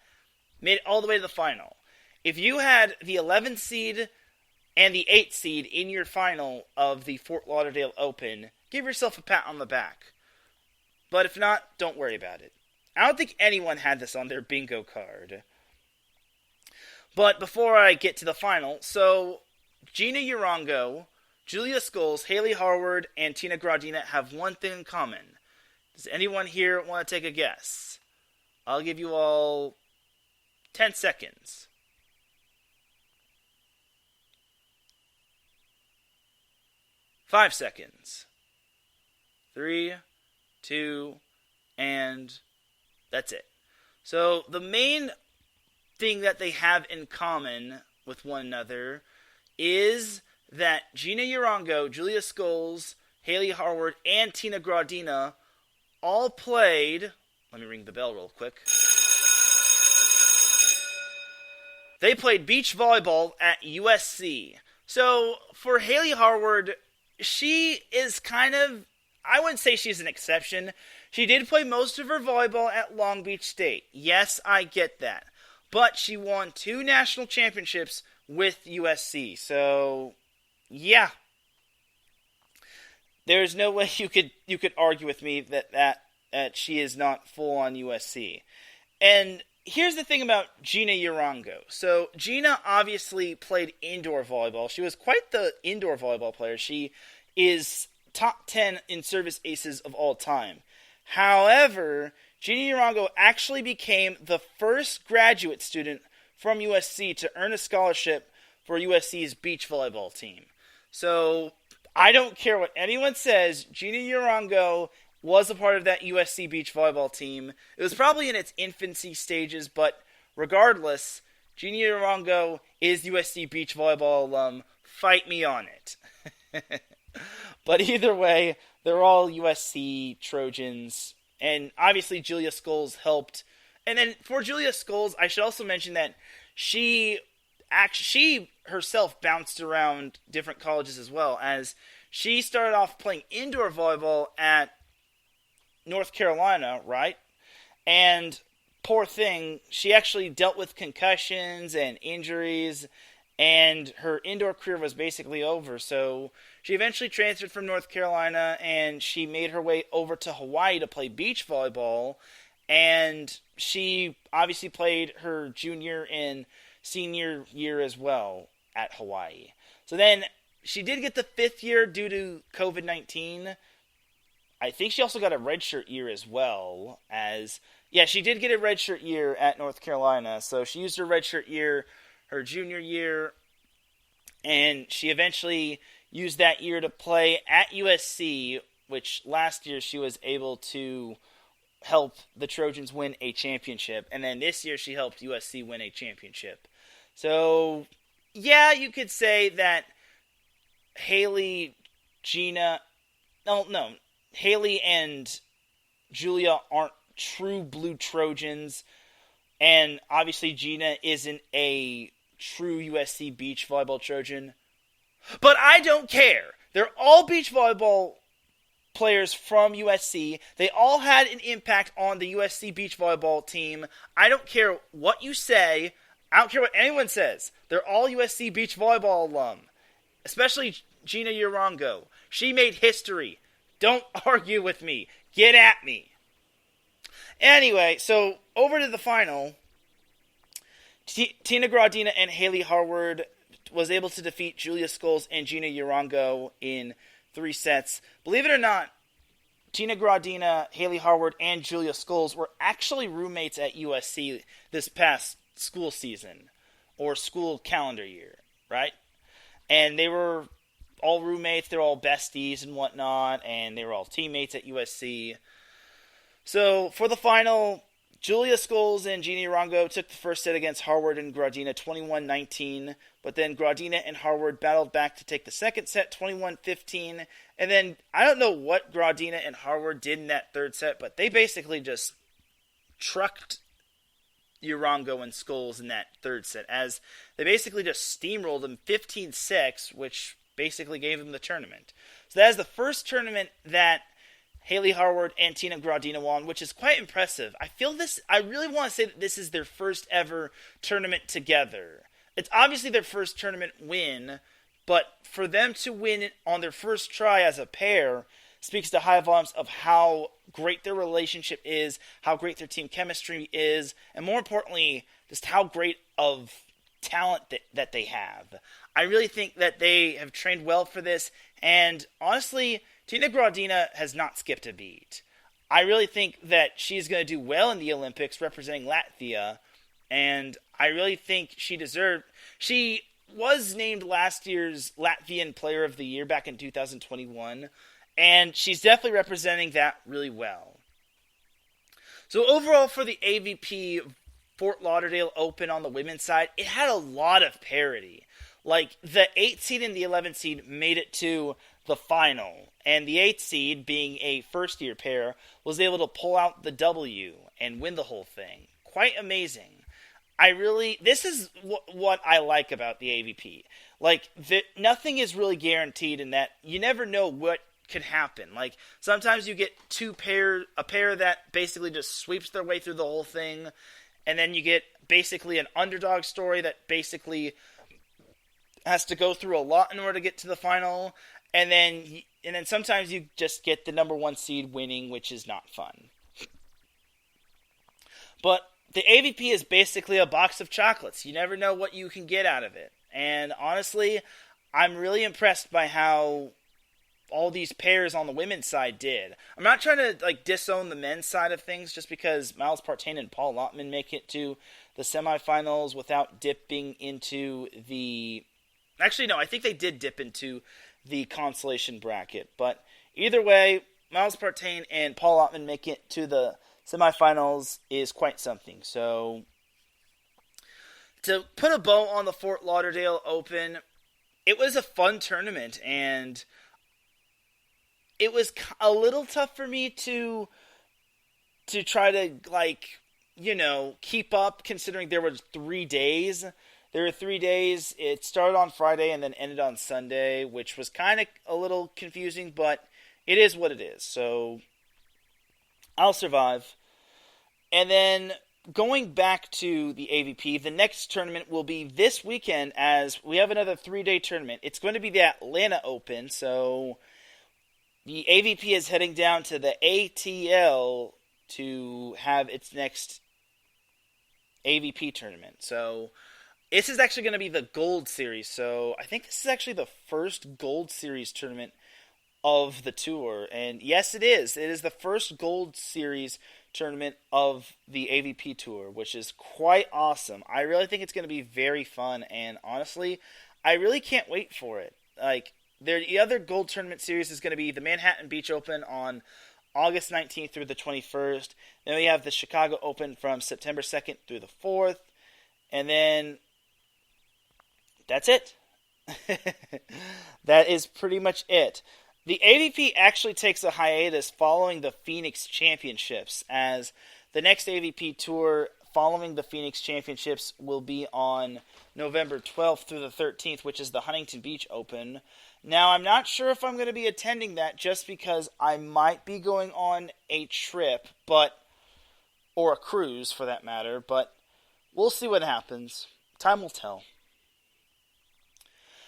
made it all the way to the final. If you had the 11th seed and the 8th seed in your final of the Fort Lauderdale Open, give yourself a pat on the back. But if not, don't worry about it. I don't think anyone had this on their bingo card. But before I get to the final, so Gina Yarango, Julia Scholes, Haley Harward, and Tina Gradina have one thing in common. Does anyone here want to take a guess? I'll give you all 10 seconds. 5 seconds. 3, 2, and that's it. So the main thing that they have in common with one another is that Gina Yarango, Julia Scholes, Haley Harward, and Tina Gradina all played... Let me ring the bell real quick. They played beach volleyball at USC. So for Haley Harward, she is kind of... I wouldn't say she's an exception. She did play most of her volleyball at Long Beach State. Yes, I get that. But she won 2 national championships with USC. So, yeah. There's no way you could argue with me that she is not full on USC. And here's the thing about Gina Yarango. So, Gina obviously played indoor volleyball. She was quite the indoor volleyball player. She is top 10 in service aces of all time. However, Gina Yarango actually became the first graduate student from USC to earn a scholarship for USC's beach volleyball team. So, I don't care what anyone says, Gina Yarango was a part of that USC beach volleyball team. It was probably in its infancy stages, but regardless, Gina Yarango is USC beach volleyball alum. Fight me on it. But either way, they're all USC Trojans. And obviously Julia Scholes helped. And then for Julia Scholes, I should also mention that she she herself bounced around different colleges as well, as she started off playing indoor volleyball at North Carolina, right? And poor thing, she actually dealt with concussions and injuries, and her indoor career was basically over. So she eventually transferred from North Carolina, and she made her way over to Hawaii to play beach volleyball. And she obviously played her junior and senior year as well at Hawaii. So then she did get the 5th year due to COVID-19. I think she also got a redshirt year as well. She did get a redshirt year at North Carolina. So she used her redshirt year her junior year, and she eventually used that year to play at USC, which last year she was able to help the Trojans win a championship, and then this year she helped USC win a championship. So, yeah, you could say that Haley and Julia aren't true blue Trojans, and obviously Gina isn't a true USC beach volleyball Trojan. But I don't care. They're all beach volleyball players from USC. They all had an impact on the USC beach volleyball team. I don't care what you say. I don't care what anyone says. They're all USC beach volleyball alum. Especially Gina Urango. She made history. Don't argue with me. Get at me. Anyway, so over to the final. Tina Gradina and Haley Harward was able to defeat Julia Scholes and Gina Urango in 3 sets. Believe it or not, Tina Gradina, Haley Harward, and Julia Scholes were actually roommates at USC this past school season, or school calendar year, right? And they were all roommates, they were all besties and whatnot, and they were all teammates at USC. So, for the final, Julia Scholes and Gina Urango took the first set against Harward and Gradina 21-19, but then Gradina and Harward battled back to take the second set 21-15, and then I don't know what Gradina and Harward did in that third set, but they basically just trucked Urango and Scholes in that third set, as they basically just steamrolled them 15-6, which basically gave them the tournament. So that is the first tournament that Haley Harward and Tina Gradina won, which is quite impressive. I really want to say that this is their first ever tournament together. It's obviously their first tournament win, but for them to win it on their first try as a pair speaks to high volumes of how great their relationship is, how great their team chemistry is, and more importantly, just how great of talent that they have. I really think that they have trained well for this, and honestly, Tina Gradina has not skipped a beat. I really think that she's going to do well in the Olympics representing Latvia, and I really think she was named last year's Latvian Player of the Year back in 2021, and she's definitely representing that really well. So overall for the AVP Fort Lauderdale Open on the women's side, it had a lot of parity. Like, the 8th seed and the 11th seed made it to the final, and the 8th seed, being a first-year pair, was able to pull out the W and win the whole thing. Quite amazing. This is what I like about the AVP. Like, nothing is really guaranteed in that you never know what could happen. Like, sometimes you get a pair that basically just sweeps their way through the whole thing, and then you get basically an underdog story that basically has to go through a lot in order to get to the final, and then sometimes you just get the number 1 seed winning, which is not fun. But the AVP is basically a box of chocolates. You never know what you can get out of it. And honestly, I'm really impressed by how all these pairs on the women's side did. I'm not trying to disown the men's side of things just because Miles Partain and Paul Lottman make it to the semifinals without dipping into the... Actually, no, I think they did dip into the consolation bracket. But either way, Miles Partain and Paul Lottman make it to the semifinals is quite something. So, to put a bow on the Fort Lauderdale Open, it was a fun tournament, and it was a little tough for me to try to, keep up, considering there were 3 days. There were 3 days. It started on Friday and then ended on Sunday, which was kind of a little confusing, but it is what it is. So I'll survive. And then going back to the AVP, the next tournament will be this weekend as we have another 3-day tournament. It's going to be the Atlanta Open, so the AVP is heading down to the ATL to have its next AVP tournament. So this is actually going to be the Gold Series. So I think this is actually the first Gold Series tournament of the tour. And yes, it is. It is the first Gold Series tournament of the AVP tour, which is quite awesome. I really think it's going to be very fun, and honestly, I really can't wait for it. Like, the other Gold Tournament series is going to be the Manhattan Beach Open on August 19th through the 21st. Then we have the Chicago Open from September 2nd through the 4th. And then that's it. That is pretty much it. The AVP actually takes a hiatus following the Phoenix Championships, as the next AVP tour following the Phoenix Championships will be on November 12th through the 13th, which is the Huntington Beach Open. Now, I'm not sure if I'm going to be attending that just because I might be going on a trip, or a cruise for that matter, but we'll see what happens. Time will tell.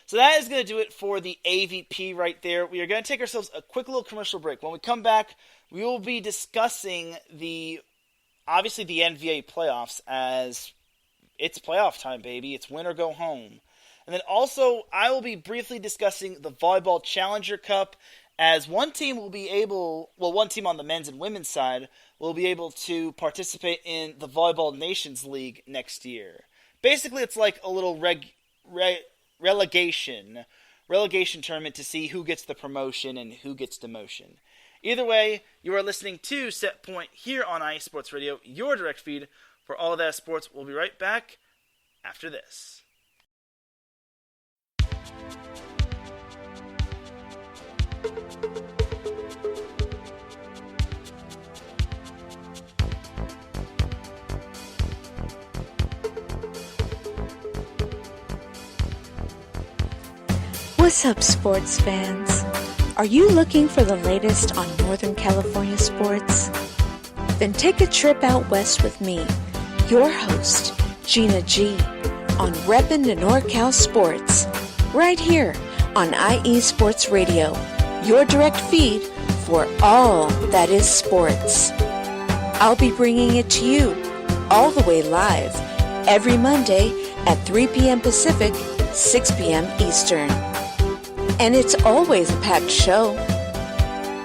So that is going to do it for the AVP right there. We are going to take ourselves a quick little commercial break. When we come back, we will be discussing obviously the NVA playoffs, as it's playoff time, baby. It's win or go home. And then also, I will be briefly discussing the Volleyball Challenger Cup, as one team on the men's and women's side will be able to participate in the Volleyball Nations League next year. Basically, it's like a little relegation tournament to see who gets the promotion and who gets demotion. Either way, you are listening to Set Point here on IE Sports Radio, your direct feed for all of that sports. We'll be right back after this. What's up, sports fans? Are you looking for the latest on Northern California sports? Then take a trip out west with me, your host, Gina G, on Reppin' the NorCal Sports, right here on IE Sports Radio, your direct feed for all that is sports. I'll be bringing it to you all the way live every Monday at 3 p.m. Pacific, 6 p.m. Eastern. And it's always a packed show.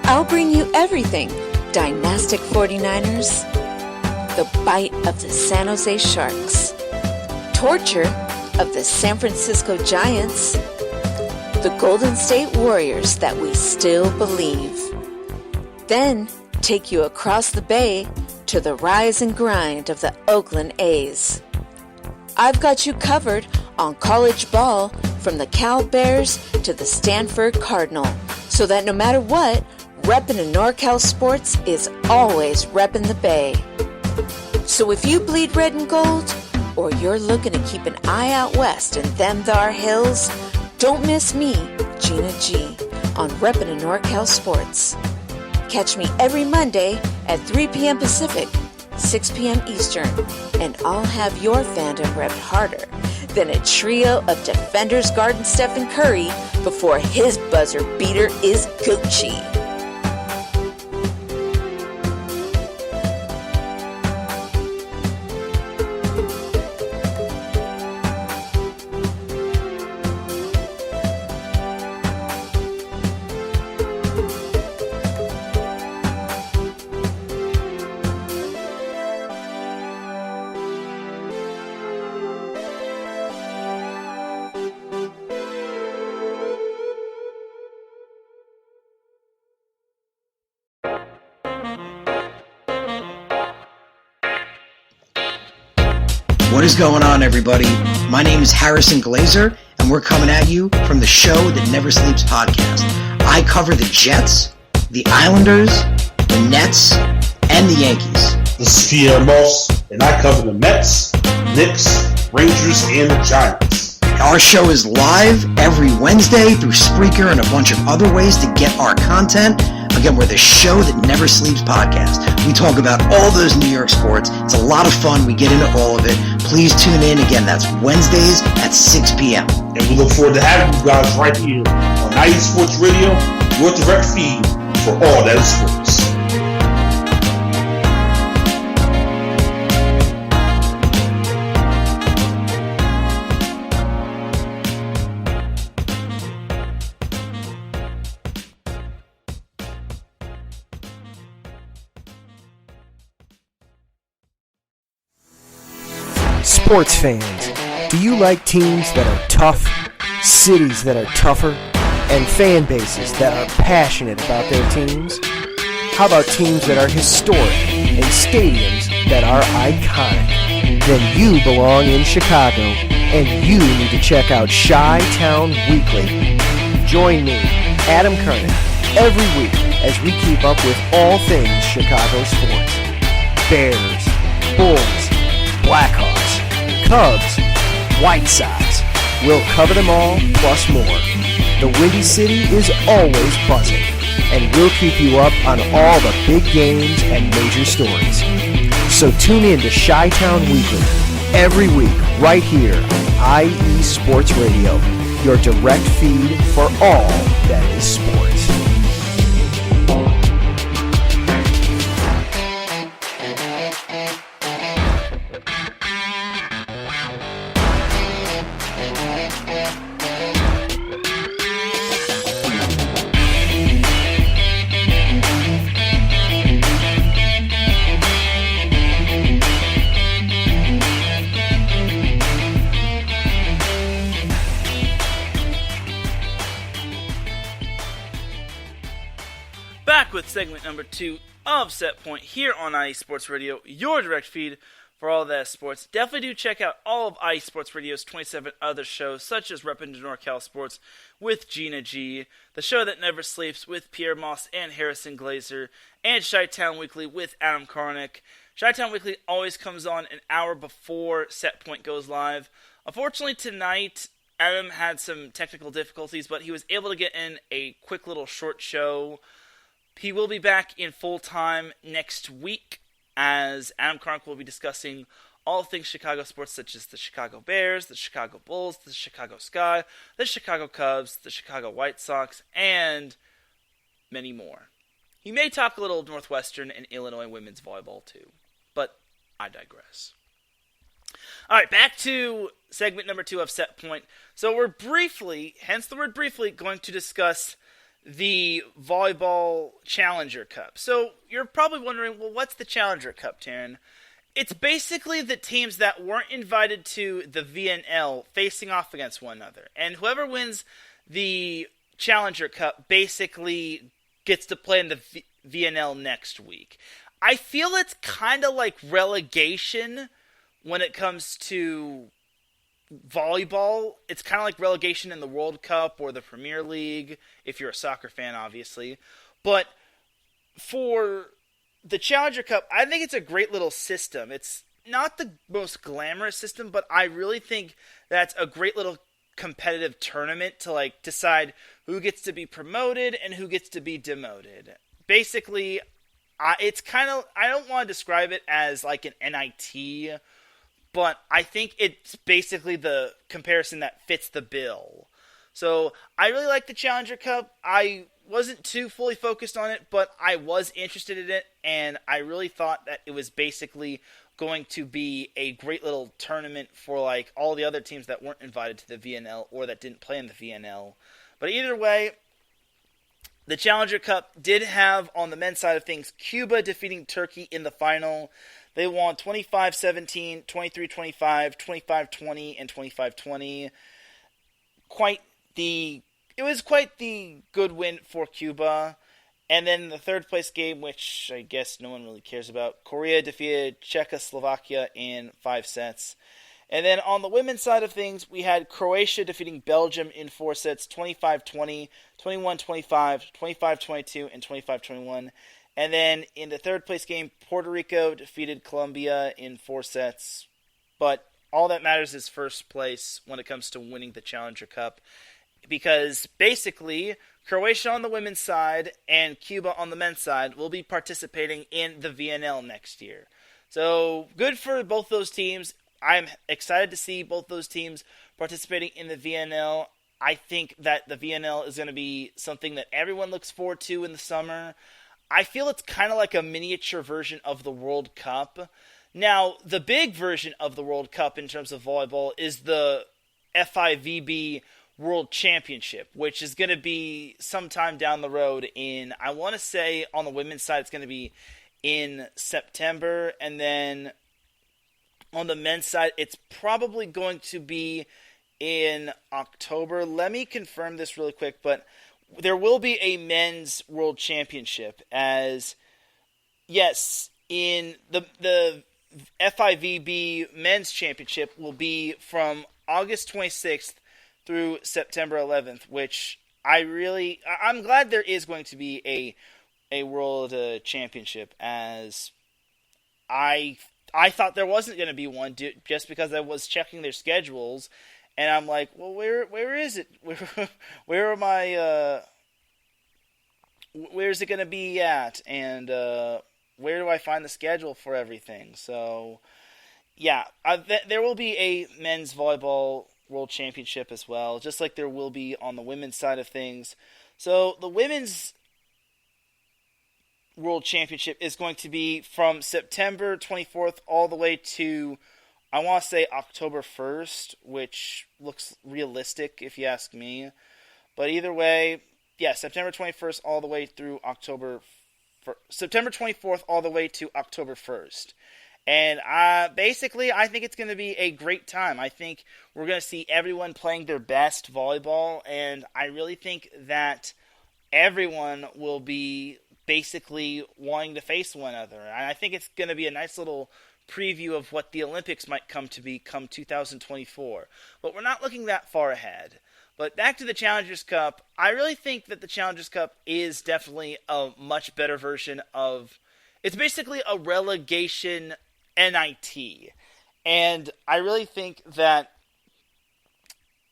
I'll bring you everything Dynastic 49ers, the bite of the San Jose Sharks, torture of the San Francisco Giants, the Golden State Warriors that we still believe. Then take you across the bay to the rise and grind of the Oakland A's. I've got you covered on college ball from the Cal Bears to the Stanford Cardinal, so that no matter what, reppin' in NorCal sports is always reppin' the Bay. So if you bleed red and gold, or you're looking to keep an eye out west in them thar hills, don't miss me, Gina G, on reppin' in NorCal sports. Catch me every Monday at 3 p.m. Pacific, 6 p.m. Eastern, and I'll have your fandom repped harder than a trio of defenders guarding Stephen Curry before his buzzer beater is Gucci. What is going on, everybody? My name is Harrison Glazer, and we're coming at you from the Show That Never Sleeps podcast. I cover the Jets, the Islanders, the Nets, and the Yankees. This is Pierre Moss, and I cover the Mets, Knicks, Rangers, and the Giants. Our show is live every Wednesday through Spreaker and a bunch of other ways to get our content. Again, we're the Show That Never Sleeps podcast. We talk about all those New York sports. It's a lot of fun. We get into all of it. Please tune in. Again, that's Wednesdays at 6 p.m. And we look forward to having you guys right here on 90 Sports Radio, your direct feed for all that is sports. Sports fans, do you like teams that are tough, cities that are tougher, and fan bases that are passionate about their teams? How about teams that are historic and stadiums that are iconic? Then you belong in Chicago, and you need to check out Chi-Town Weekly. Join me, Adam Kernan, every week as we keep up with all things Chicago sports. Bears, Bulls, Blackhawks, Cubs, White Sox. We'll cover them all, plus more. The Windy City is always buzzing, and we'll keep you up on all the big games and major stories. So tune in to Chi-Town Weekly every week right here on IE Sports Radio, your direct feed for all that is sports. With segment number 2 of Set Point here on IE Sports Radio, your direct feed for all that sports. Definitely do check out all of IE Sports Radio's 27 other shows, such as Reppin' to NorCal Sports with Gina G, The Show That Never Sleeps with Pierre Moss and Harrison Glazer, and Chi-Town Weekly with Adam Karnick. Chi-Town Weekly always comes on an hour before Set Point goes live. Unfortunately, tonight, Adam had some technical difficulties, but he was able to get in a quick little short show. He will be back in full time next week, as Adam Karnick will be discussing all things Chicago sports, such as the Chicago Bears, the Chicago Bulls, the Chicago Sky, the Chicago Cubs, the Chicago White Sox, and many more. He may talk a little of Northwestern and Illinois women's volleyball too, but I digress. Alright, back to segment number 2 of Set Point. So we're briefly, hence the word briefly, going to discuss the Volleyball Challenger Cup. So you're probably wondering, well, what's the Challenger Cup, Teran? It's basically the teams that weren't invited to the VNL facing off against one another. And whoever wins the Challenger Cup basically gets to play in the VNL next week. I feel it's kind of like relegation when it comes to volleyball. It's kind of like relegation in the World Cup or the Premier League, if you're a soccer fan, obviously. But for the Challenger Cup, I think it's a great little system. It's not the most glamorous system, but I really think that's a great little competitive tournament to like decide who gets to be promoted and who gets to be demoted. Basically, it's kind of, I don't want to describe it as like an NIT, but I think it's basically the comparison that fits the bill. So I really like the Challenger Cup. I wasn't too fully focused on it, but I was interested in it, and I really thought that it was basically going to be a great little tournament for like all the other teams that weren't invited to the VNL or that didn't play in the VNL. But either way, the Challenger Cup did have, on the men's side of things, Cuba defeating Turkey in the final. They won 25-17, 23-25, 25-20, and 25-20. It was quite the good win for Cuba. And then the third place game, which I guess no one really cares about, Korea defeated Czechoslovakia in 5 sets. And then on the women's side of things, we had Croatia defeating Belgium in 4 sets, 25-20, 21-25, 25-22, and 25-21. And then in the third place game, Puerto Rico defeated Colombia in 4 sets. But all that matters is first place when it comes to winning the Challenger Cup. Because basically, Croatia on the women's side and Cuba on the men's side will be participating in the VNL next year. So good for both those teams. I'm excited to see both those teams participating in the VNL. I think that the VNL is going to be something that everyone looks forward to in the summer. I feel it's kind of like a miniature version of the World Cup. Now, the big version of the World Cup in terms of volleyball is the FIVB World Championship, which is going to be sometime down the road in, I want to say on the women's side, it's going to be in September, and then on the men's side, it's probably going to be in October. Let me confirm this really quick, but there will be a men's world championship as, yes, in the FIVB men's championship will be from August 26th through September 11th, which I'm glad there is going to be a world championship, as I thought there wasn't going to be one just because I was checking their schedules, and I'm like, well, where is it? Where am I? Where's it going to be at? And where do I find the schedule for everything? So, yeah, there will be a men's volleyball world championship as well, just like there will be on the women's side of things. So the women's world championship is going to be from September 24th all the way to, I want to say, October 1st, which looks realistic if you ask me. But either way, yeah, September 21st all the way through September 24th all the way to October 1st. And basically, I think it's going to be a great time. I think we're going to see everyone playing their best volleyball, and I really think that everyone will be basically wanting to face one another. And I think it's going to be a nice little preview of what the Olympics might come to be come 2024. But we're not looking that far ahead. But back to the Challengers Cup, I really think that the Challengers Cup is definitely a much better version of... It's basically a relegation NIT. And I really think that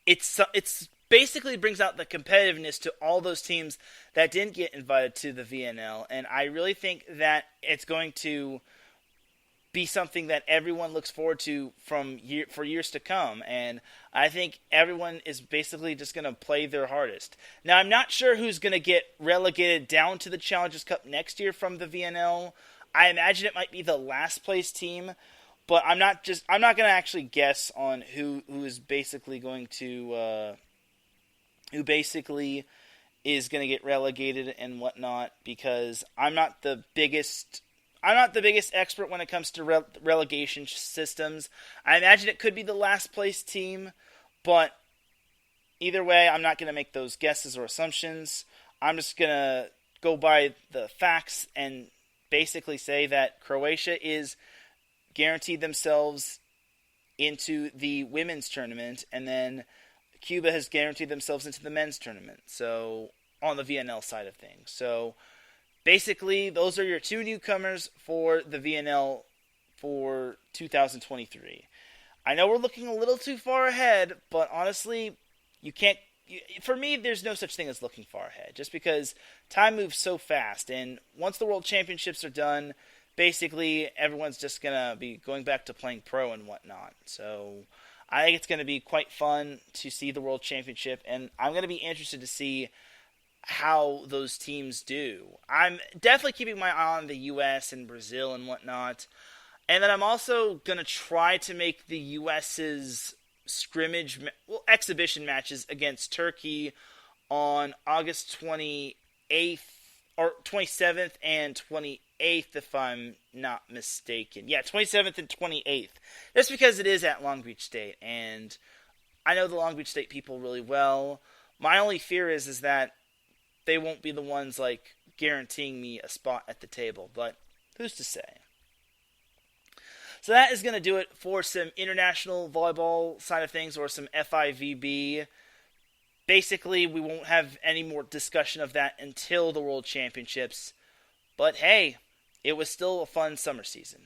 it's basically brings out the competitiveness to all those teams that didn't get invited to the VNL. And I really think that it's going to be something that everyone looks forward to for years to come. And I think everyone is basically just going to play their hardest. Now, I'm not sure who's going to get relegated down to the Challengers Cup next year from the VNL. I imagine it might be the last place team, but I'm not going to actually guess on who is basically going to who basically is going to get relegated and whatnot, because I'm not the biggest expert when it comes to relegation systems. I imagine it could be the last place team, but either way, I'm not going to make those guesses or assumptions. I'm just going to go by the facts and basically say that Croatia is guaranteed themselves into the women's tournament, and then Cuba has guaranteed themselves into the men's tournament, so on the VNL side of things. So basically, those are your two newcomers for the VNL for 2023. I know we're looking a little too far ahead, but honestly, for me, there's no such thing as looking far ahead, just because time moves so fast, and once the World Championships are done, basically everyone's just going to be going back to playing pro and whatnot. So I think it's going to be quite fun to see the World Championship, and I'm going to be interested to see how those teams do. I'm definitely keeping my eye on the U.S. and Brazil and whatnot, and then I'm also going to try to make the U.S.'s exhibition matches against Turkey on August 28th, or 27th and 28th, if I'm not mistaken. Yeah, 27th and 28th. Just because it is at Long Beach State, and I know the Long Beach State people really well. My only fear is that they won't be the ones, like, guaranteeing me a spot at the table, but who's to say? So that is going to do it for some international volleyball side of things, or some FIVB. Basically, we won't have any more discussion of that until the World Championships. But hey, it was still a fun summer season.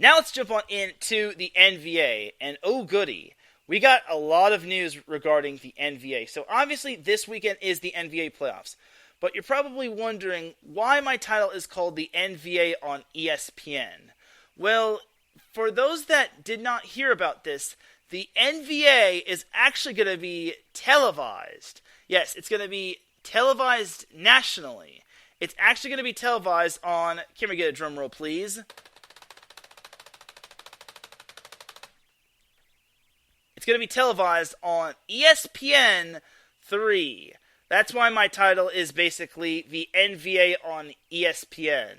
Now let's jump on into the NVA, and oh goody, we got a lot of news regarding the NVA. So obviously this weekend is the NVA playoffs, but you're probably wondering why my title is called the NVA on ESPN. Well, for those that did not hear about this, the NVA is actually going to be televised. Yes, it's going to be televised nationally. It's actually going to be televised on, can we get a drum roll please? It's going to be televised on ESPN 3. That's why my title is basically the NVA on ESPN.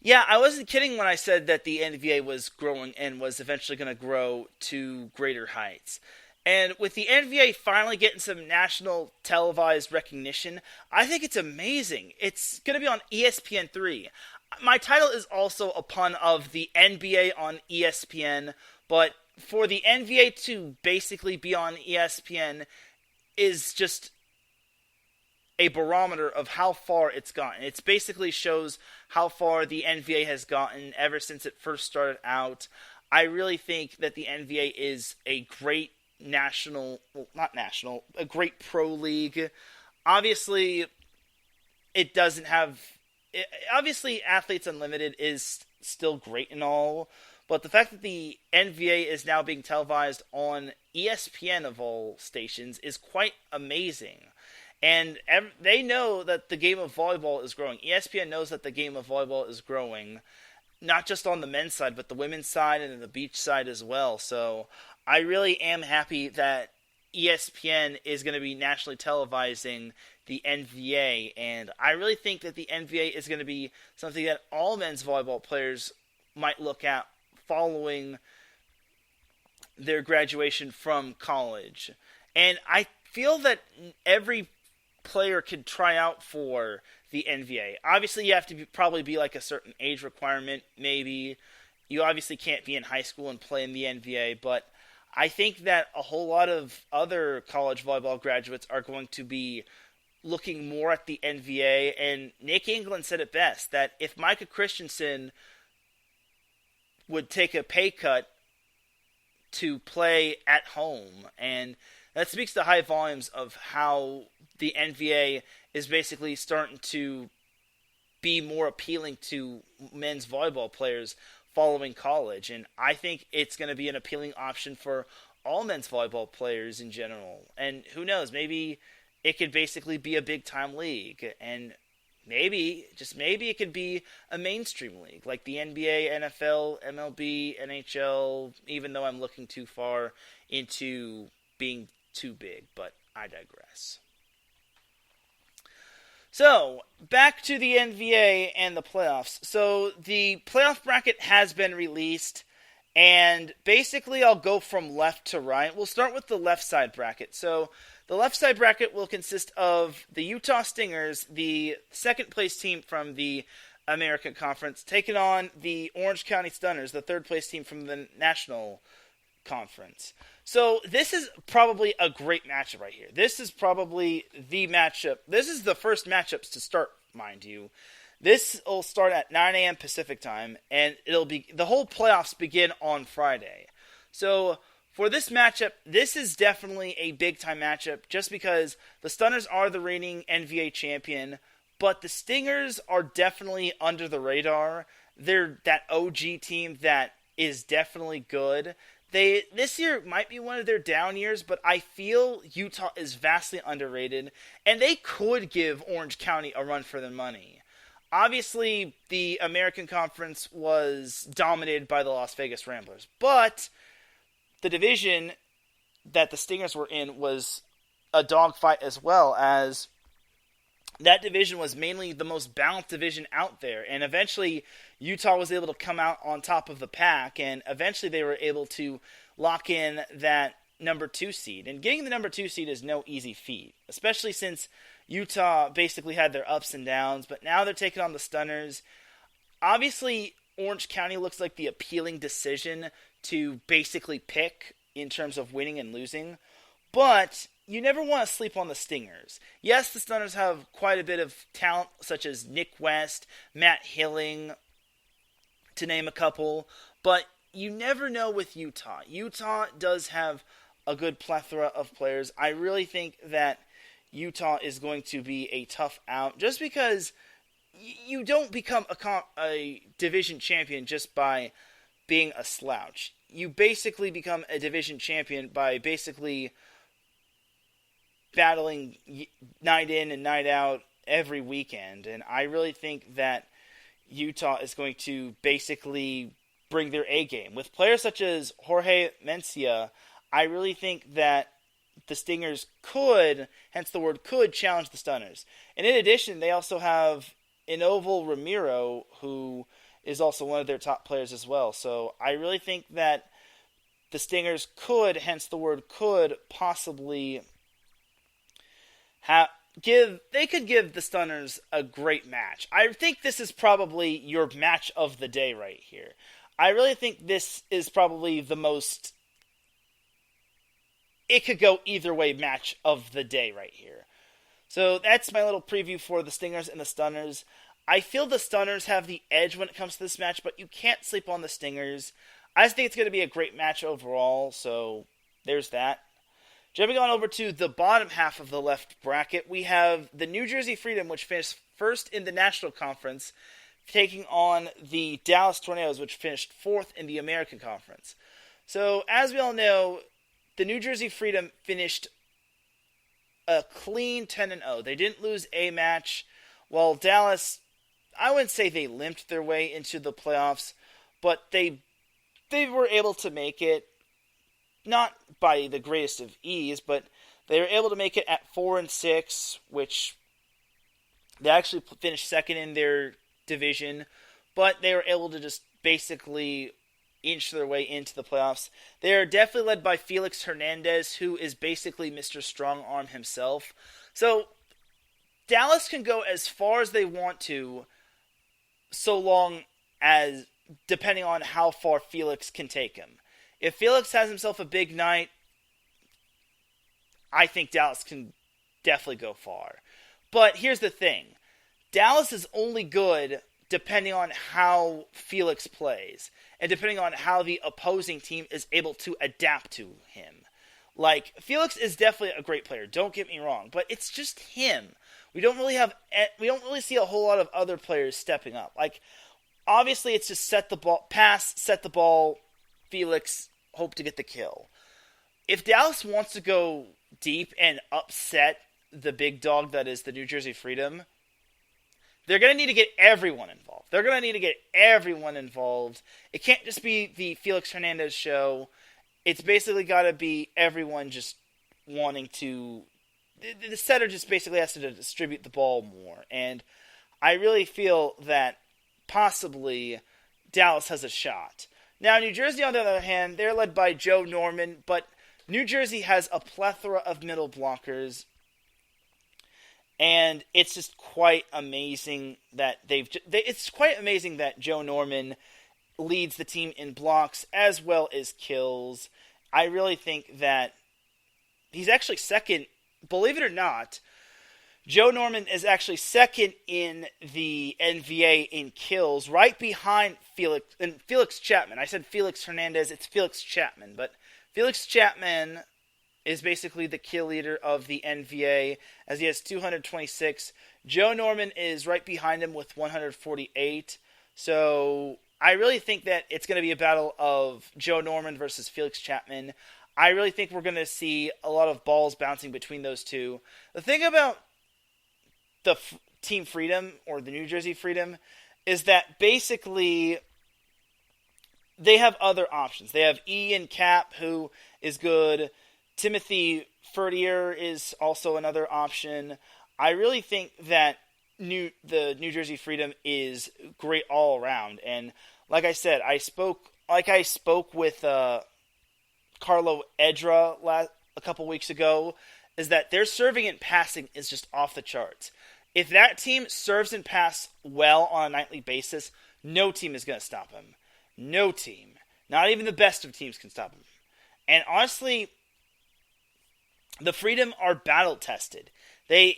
Yeah, I wasn't kidding when I said that the NVA was growing and was eventually going to grow to greater heights. And with the NVA finally getting some national televised recognition, I think it's amazing. It's going to be on ESPN3. My title is also a pun of the NBA on ESPN, but for the NVA to basically be on ESPN is just a barometer of how far it's gotten. It basically shows how far the NVA has gotten ever since it first started out. I really think that the NVA is a great a great pro league. Obviously, it doesn't have... Obviously, Athletes Unlimited is still great and all, but the fact that the NVA is now being televised on ESPN of all stations is quite amazing. And they know that the game of volleyball is growing. ESPN knows that the game of volleyball is growing, not just on the men's side, but the women's side and the beach side as well. So I really am happy that ESPN is going to be nationally televising the NVA, and I really think that the NVA is going to be something that all men's volleyball players might look at following their graduation from college. And I feel that every player could try out for the NVA. Obviously, you have to probably be like a certain age requirement, maybe. You obviously can't be in high school and play in the NVA, but I think that a whole lot of other college volleyball graduates are going to be looking more at the NVA, and Nick England said it best, that if Micah Christensen would take a pay cut to play at home, and that speaks to high volumes of how the NVA is basically starting to be more appealing to men's volleyball players following college. And I think it's going to be an appealing option for all men's volleyball players in general. And who knows, maybe it could basically be a big-time league. And maybe, just maybe, it could be a mainstream league, like the NBA, NFL, MLB, NHL, even though I'm looking too far into being too big, but I digress. So, back to the NVA and the playoffs. So, the playoff bracket has been released, and basically I'll go from left to right. We'll start with the left side bracket. So, the left side bracket will consist of the Utah Stingers, the second place team from the American Conference, taking on the Orange County Stunners, the third place team from the National Conference. So this is probably a great matchup right here. This is probably the matchup. This is the first matchups to start, mind you. This will start at 9 a.m. Pacific time, and it'll be the whole playoffs begin on Friday. So for this matchup, this is definitely a big-time matchup just because the Stunners are the reigning NVA champion, but the Stingers are definitely under the radar. They're that OG team that is definitely good. This year might be one of their down years, but I feel Utah is vastly underrated, and they could give Orange County a run for their money. Obviously, the American Conference was dominated by the Las Vegas Ramblers, but the division that the Stingers were in was a dogfight as well, as that division was mainly the most balanced division out there, and eventually Utah was able to come out on top of the pack, and eventually they were able to lock in that number 2 seed. And getting the number 2 seed is no easy feat, especially since Utah basically had their ups and downs, but now they're taking on the Stunners. Obviously, Orange County looks like the appealing decision to basically pick in terms of winning and losing, but you never want to sleep on the Stingers. Yes, the Stunners have quite a bit of talent, such as Nick West, Matt Hilling, to name a couple, but you never know with Utah. Utah does have a good plethora of players. I really think that Utah is going to be a tough out, just because you don't become a division champion just by being a slouch. You basically become a division champion by basically battling night in and night out every weekend. And I really think that Utah is going to basically bring their A game. With players such as Jorge Mencia, I really think that the Stingers could, hence the word could, challenge the Stunners. And in addition, they also have Inoval Ramiro, who is also one of their top players as well. So I really think that the Stingers could, hence the word could, possibly give the Stunners a great match. I think this is probably your match of the day right here. I really think this is probably the most, it could go either way match of the day right here. So that's my little preview for the Stingers and the Stunners. I feel the Stunners have the edge when it comes to this match, but you can't sleep on the Stingers. I just think it's going to be a great match overall, so there's that. Jumping on over to the bottom half of the left bracket, we have the New Jersey Freedom, which finished first in the National Conference, taking on the Dallas Tornadoes, which finished fourth in the American Conference. So, as we all know, the New Jersey Freedom finished a clean 10-0. They didn't lose a match, while Dallas, I wouldn't say they limped their way into the playoffs, but they were able to make it, not by the greatest of ease, but they were able to make it at 4-6, which they actually finished second in their division, but they were able to just basically inch their way into the playoffs. They are definitely led by Felix Hernandez, who is basically Mr. Strong Arm himself. So Dallas can go as far as they want to, so long as, depending on how far Felix can take him. If Felix has himself a big night, I think Dallas can definitely go far. But here's the thing. Dallas is only good depending on how Felix plays, and depending on how the opposing team is able to adapt to him. Like, Felix is definitely a great player, don't get me wrong, but it's just him. We don't really see a whole lot of other players stepping up. Like, obviously it's just set the ball, Felix, hope to get the kill. If Dallas wants to go deep and upset the big dog that is the New Jersey Freedom, they're going to need to get everyone involved. It can't just be the Felix Hernandez show. It's basically got to be everyone just wanting to... The setter just basically has to distribute the ball more. And I really feel that possibly Dallas has a shot. Now, New Jersey, on the other hand, they're led by Joe Norman, but New Jersey has a plethora of middle blockers, and it's just quite amazing that Joe Norman leads the team in blocks as well as kills. I really think that he's actually second, believe it or not. Joe Norman is actually second in the NVA in kills, right behind Felix Chapman. I said Felix Hernandez, it's Felix Chapman, but Felix Chapman is basically the kill leader of the NVA, as he has 226. Joe Norman is right behind him with 148. So I really think that it's going to be a battle of Joe Norman versus Felix Chapman. I really think we're going to see a lot of balls bouncing between those two. The thing about the Team Freedom, or the New Jersey Freedom, is that basically they have other options. They have Ian Cap, who is good. Timothy Fertier is also another option. I really think that the New Jersey Freedom is great all around. And like I said, I spoke with Carlo Edra a couple weeks ago, is that their serving and passing is just off the charts. If that team serves and passes well on a nightly basis, no team is going to stop them. No team. Not even the best of teams can stop him. And honestly, the Freedom are battle-tested. They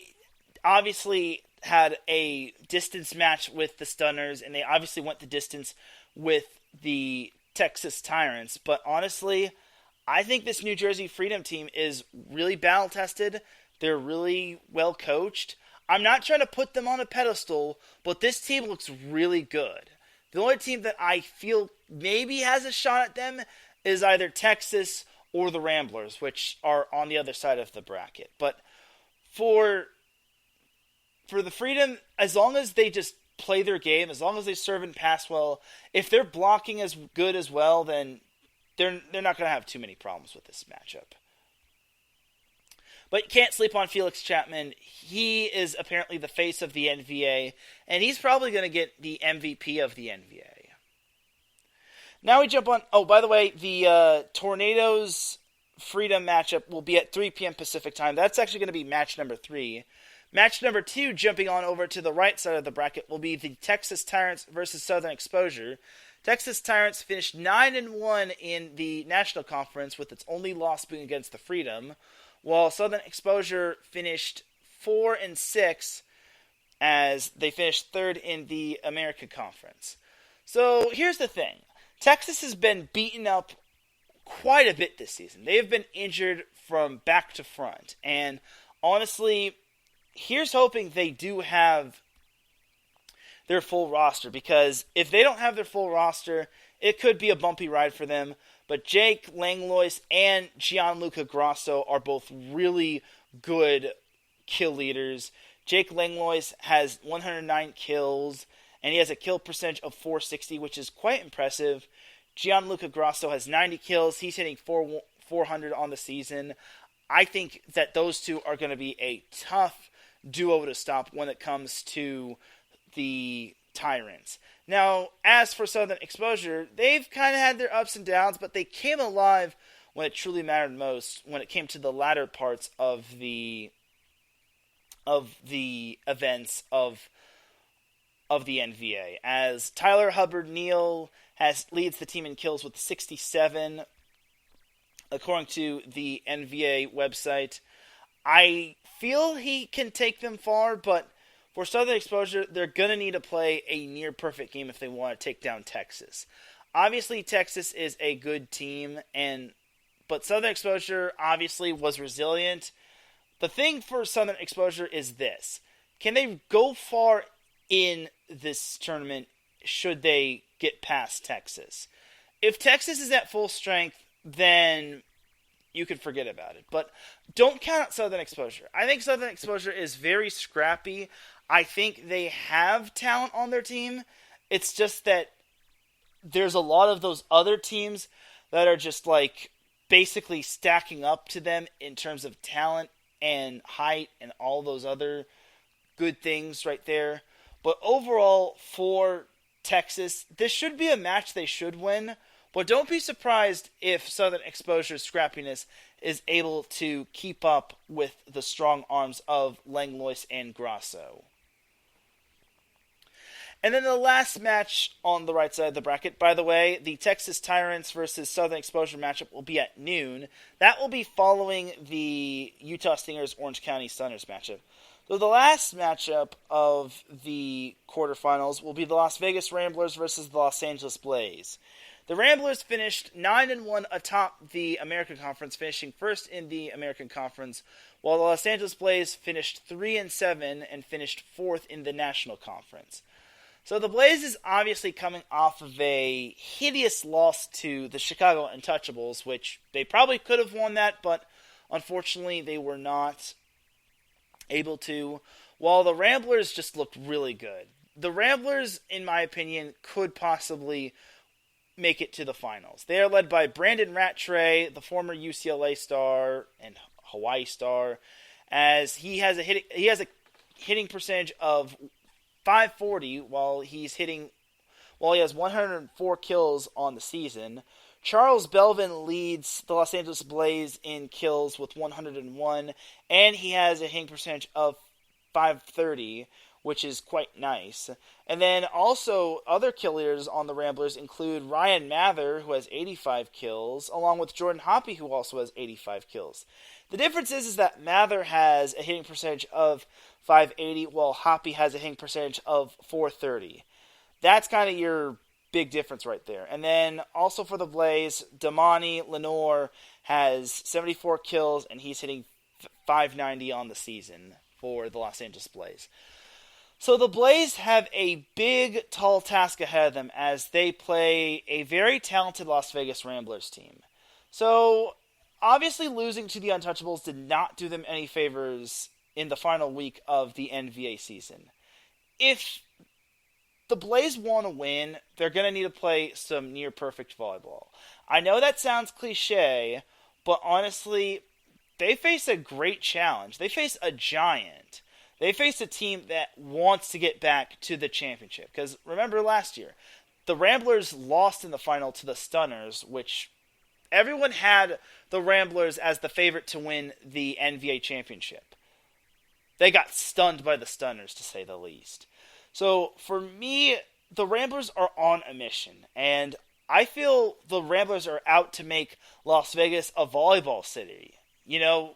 obviously had a distance match with the Stunners, and they obviously went the distance with the Texas Tyrants. But honestly, I think this New Jersey Freedom team is really battle-tested. They're really well-coached. I'm not trying to put them on a pedestal, but this team looks really good. The only team that I feel maybe has a shot at them is either Texas or the Ramblers, which are on the other side of the bracket. But for the Freedom, as long as they just play their game, as long as they serve and pass well, if they're blocking as good as well, then they're not going to have too many problems with this matchup. But you can't sleep on Felix Chapman. He is apparently the face of the NVA, and he's probably going to get the MVP of the NVA. Now we jump on... Oh, by the way, the Tornadoes Freedom matchup will be at 3 p.m. Pacific time. That's actually going to be match number 3. Match number 2, jumping on over to the right side of the bracket, will be the Texas Tyrants versus Southern Exposure. Texas Tyrants finished 9-1 in the National Conference, with its only loss being against the Freedom, while Southern Exposure finished 4-6 as they finished 3rd in the American Conference. So here's the thing. Texas has been beaten up quite a bit this season. They have been injured from back to front. And honestly, here's hoping they do have their full roster, because if they don't have their full roster, it could be a bumpy ride for them. But Jake Langlois and Gianluca Grosso are both really good kill leaders. Jake Langlois has 109 kills, and he has a kill percentage of 460, which is quite impressive. Gianluca Grosso has 90 kills. He's hitting 400 on the season. I think that those two are going to be a tough duo to stop when it comes to the Tyrants. Now, as for Southern Exposure, they've kind of had their ups and downs, but they came alive when it truly mattered most, when it came to the latter parts of the events of the NVA. As Tyler Hubbard-Neal leads the team in kills with 67, according to the NVA website. I feel he can take them far, but for Southern Exposure, they're going to need to play a near-perfect game if they want to take down Texas. Obviously, Texas is a good team, but Southern Exposure obviously was resilient. The thing for Southern Exposure is this. Can they go far in this tournament should they get past Texas? If Texas is at full strength, then you could forget about it. But don't count out Southern Exposure. I think Southern Exposure is very scrappy. I think they have talent on their team. It's just that there's a lot of those other teams that are just like basically stacking up to them in terms of talent and height and all those other good things right there. But overall, for Texas, this should be a match they should win. But don't be surprised if Southern Exposure's scrappiness is able to keep up with the strong arms of Langlois and Grosso. And then the last match on the right side of the bracket, by the way, the Texas Tyrants versus Southern Exposure matchup will be at noon. That will be following the Utah Stingers Orange County Stunners matchup. So the last matchup of the quarterfinals will be the Las Vegas Ramblers versus the Los Angeles Blaze. The Ramblers finished 9-1 atop the American Conference, finishing first in the American Conference, while the Los Angeles Blaze finished 3-7 and finished fourth in the National Conference. So the Blaze is obviously coming off of a hideous loss to the Chicago Untouchables, which they probably could have won that, but unfortunately they were not able to, while the Ramblers just looked really good. The Ramblers, in my opinion, could possibly make it to the finals. They are led by Brandon Rattray, the former UCLA star and Hawaii star, as he has a hitting percentage of .540 while he has 104 kills on the season. Charles Belvin leads the Los Angeles Blaze in kills with 101, and he has a hitting percentage of .530, which is quite nice. And then also other killers on the Ramblers include Ryan Mather, who has 85 kills, along with Jordan Hoppe, who also has 85 kills. The difference is that Mather has a hitting percentage of .580, while Hoppe has a hitting percentage of .430. That's kind of your big difference right there. And then also for the Blaze, Damani Lenore has 74 kills, and he's hitting .590 on the season for the Los Angeles Blaze. So the Blaze have a big, tall task ahead of them as they play a very talented Las Vegas Ramblers team. So, obviously losing to the Untouchables did not do them any favors in the final week of the NVA season. If the Blaze want to win, they're going to need to play some near-perfect volleyball. I know that sounds cliche, but honestly, they face a great challenge. They face a giant. They face a team that wants to get back to the championship. Because remember last year, the Ramblers lost in the final to the Stunners, which everyone had the Ramblers as the favorite to win the NVA championship. They got stunned by the Stunners, to say the least. So, for me, the Ramblers are on a mission. And I feel the Ramblers are out to make Las Vegas a volleyball city. You know,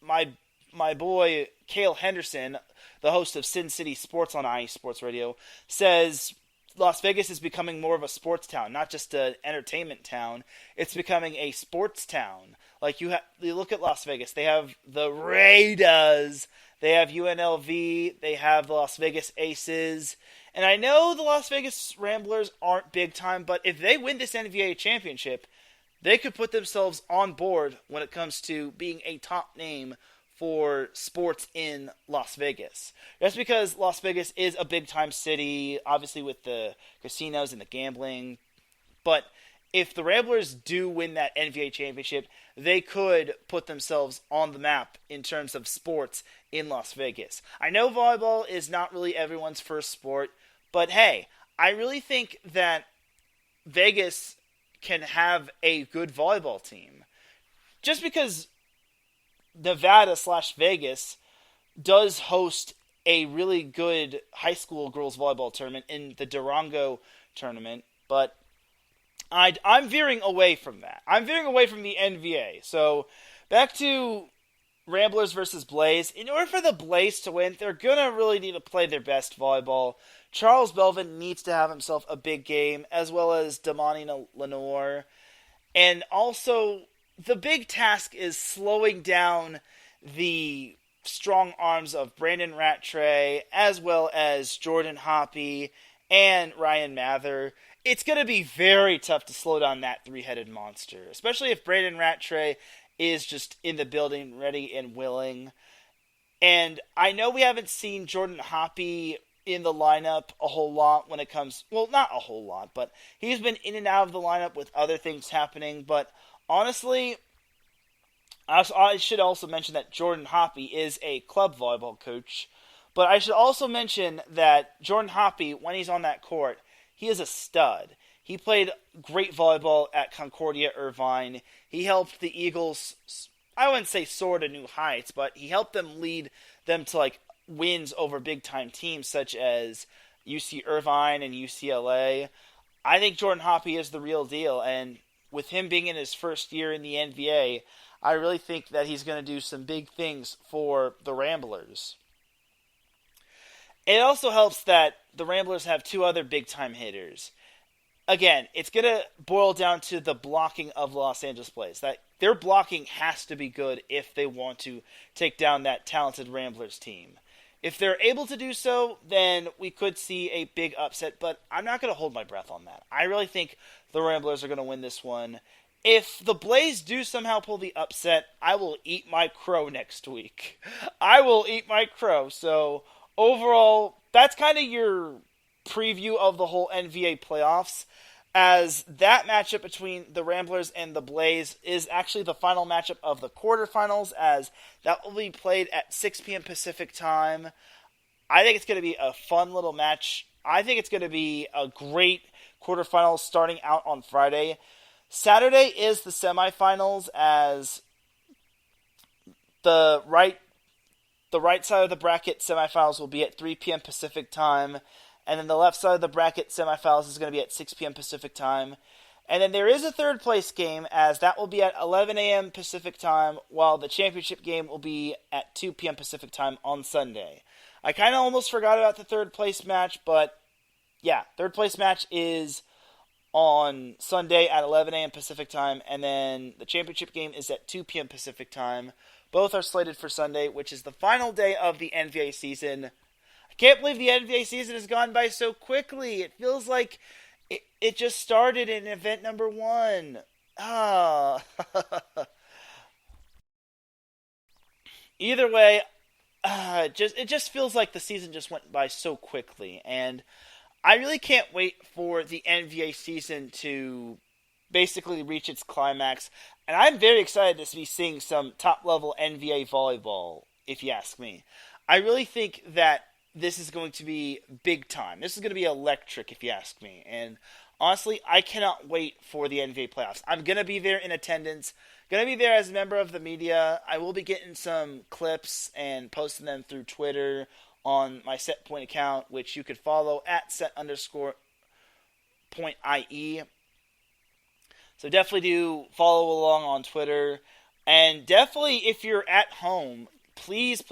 my boy Cale Henderson, the host of Sin City Sports on IE Sports Radio, says Las Vegas is becoming more of a sports town, not just an entertainment town. It's becoming a sports town. Like you look at Las Vegas, they have the Raiders, they have UNLV, they have the Las Vegas Aces, and I know the Las Vegas Ramblers aren't big time, but if they win this NVA championship, they could put themselves on board when it comes to being a top name for sports in Las Vegas. That's because Las Vegas is a big-time city, obviously with the casinos and the gambling. But if the Ramblers do win that NVA championship, they could put themselves on the map in terms of sports in Las Vegas. I know volleyball is not really everyone's first sport, but hey, I really think that Vegas can have a good volleyball team. Just because Nevada/Vegas does host a really good high school girls volleyball tournament in the Durango tournament, but I'm veering away from that. I'm veering away from the NVA. So back to Ramblers versus Blaze. In order for the Blaze to win, they're going to really need to play their best volleyball. Charles Belvin needs to have himself a big game, as well as Damani Lenore. And also, the big task is slowing down the strong arms of Brandon Rattray, as well as Jordan Hoppe and Ryan Mather. It's going to be very tough to slow down that three-headed monster, especially if Brandon Rattray is just in the building, ready and willing. And I know we haven't seen Jordan Hoppe in the lineup a whole lot when it comes, well, not a whole lot, but he's been in and out of the lineup with other things happening. But honestly, I should also mention that Jordan Hoppe is a club volleyball coach. But I should also mention that Jordan Hoppe, when he's on that court, he is a stud. He played great volleyball at Concordia Irvine. He helped the Eagles, I wouldn't say soar to new heights, but he helped them lead them to like wins over big-time teams such as UC Irvine and UCLA. I think Jordan Hoppe is the real deal, and with him being in his first year in the NVA, I really think that he's going to do some big things for the Ramblers. It also helps that the Ramblers have two other big-time hitters. Again, it's going to boil down to the blocking of Los Angeles Blaze. That their blocking has to be good if they want to take down that talented Ramblers team. If they're able to do so, then we could see a big upset, but I'm not going to hold my breath on that. I really think the Ramblers are going to win this one. If the Blaze do somehow pull the upset, I will eat my crow next week. I will eat my crow. So, overall, that's kind of your preview of the whole NVA playoffs, as that matchup between the Ramblers and the Blaze is actually the final matchup of the quarterfinals, as that will be played at 6 p.m. Pacific time. I think it's going to be a fun little match. I think it's going to be a great quarterfinals starting out on Friday. Saturday is the semifinals, as the right the right side of the bracket semifinals will be at 3 p.m. Pacific time. And then the left side of the bracket semifinals is going to be at 6 p.m. Pacific time. And then there is a third place game, as that will be at 11 a.m. Pacific time, while the championship game will be at 2 p.m. Pacific time on Sunday. I kind of almost forgot about the third place match, but yeah, third place match is on Sunday at 11 a.m. Pacific time, and then the championship game is at 2 p.m. Pacific time. Both are slated for Sunday, which is the final day of the NVA season. I can't believe the NVA season has gone by so quickly. It feels like it just started in event number 1. Either way, it just feels like the season just went by so quickly, and I really can't wait for the NVA season to basically reach its climax, and I'm very excited to be seeing some top-level NVA volleyball, if you ask me. I really think that this is going to be big time. This is going to be electric, if you ask me, and honestly, I cannot wait for the NVA playoffs. I'm going to be there in attendance, going to be there as a member of the media. I will be getting some clips and posting them through Twitter on my SetPoint account, which you could follow at set_point.ie. So definitely do follow along on Twitter. And definitely, if you're at home, please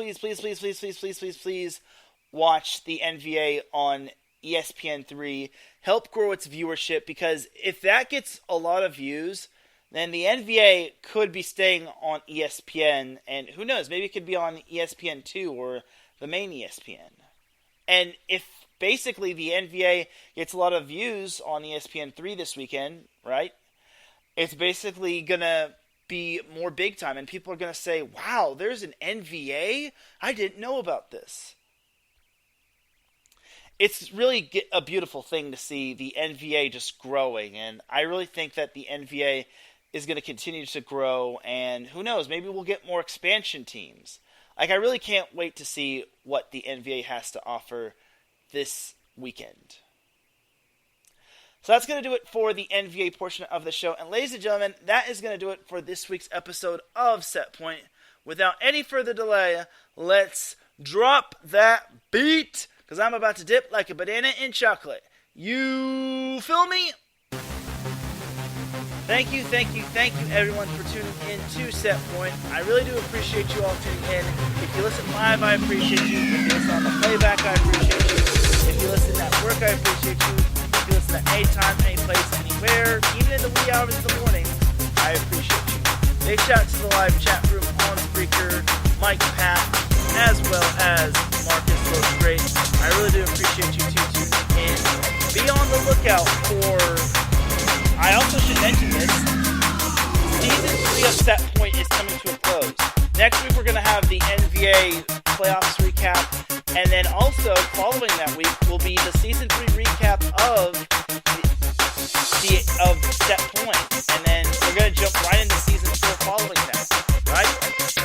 watch the NVA on ESPN3. Help grow its viewership, because if that gets a lot of views, then the NVA could be staying on ESPN, and who knows, maybe it could be on ESPN2 or the main ESPN. And if basically the NVA gets a lot of views on ESPN3 this weekend, right, it's basically going to be more big time, and people are going to say, wow, there's an NVA? I didn't know about this. It's really a beautiful thing to see the NVA just growing, and I really think that the NVA is going to continue to grow, and who knows, maybe we'll get more expansion teams. Like, I really can't wait to see what the NVA has to offer this weekend. So that's going to do it for the NVA portion of the show. And ladies and gentlemen, that is going to do it for this week's episode of SetPoint. Without any further delay, let's drop that beat, because I'm about to dip like a banana in chocolate. You feel me? Thank you everyone for tuning in to SetPoint. I really do appreciate you all tuning in. If you listen live, I appreciate you. If you listen on the playback, I appreciate you. If you listen at work, I appreciate you. If you listen at any time, any place, anywhere, even in the wee hours of the morning, I appreciate you. Big shout out to the live chat room on Spreaker, Mike, Pat, as well as Marcus Looks Great. I really do appreciate you two tuning in. Be on the lookout for... I also should mention this. Season 3 of SetPoint is coming to a close. Next week we're going to have the NVA playoffs recap, and then also following that week will be the Season 3 recap of SetPoint, and then we're going to jump right into Season 4 following that, right?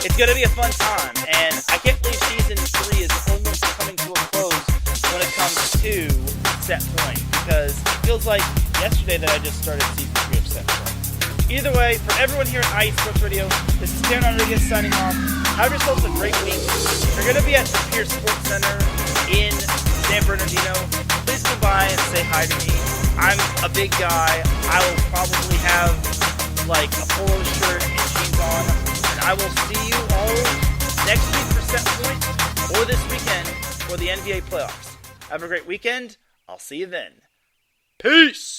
It's going to be a fun time, and I can't believe Season 3 is almost coming to a close when it comes to SetPoint, because it feels like yesterday that I just started Season 3 of SetPoint. Either way, for everyone here at IE Sports Radio, this is Teran Rodriguez signing off. Have yourselves a great week. If you're going to be at the Pierce Sports Center in San Bernardino, please come by and say hi to me. I'm a big guy. I will probably have like a polo shirt and jeans on, and I will see you all next week for SetPoint, or this weekend for the NBA playoffs. Have a great weekend. I'll see you then. Peace!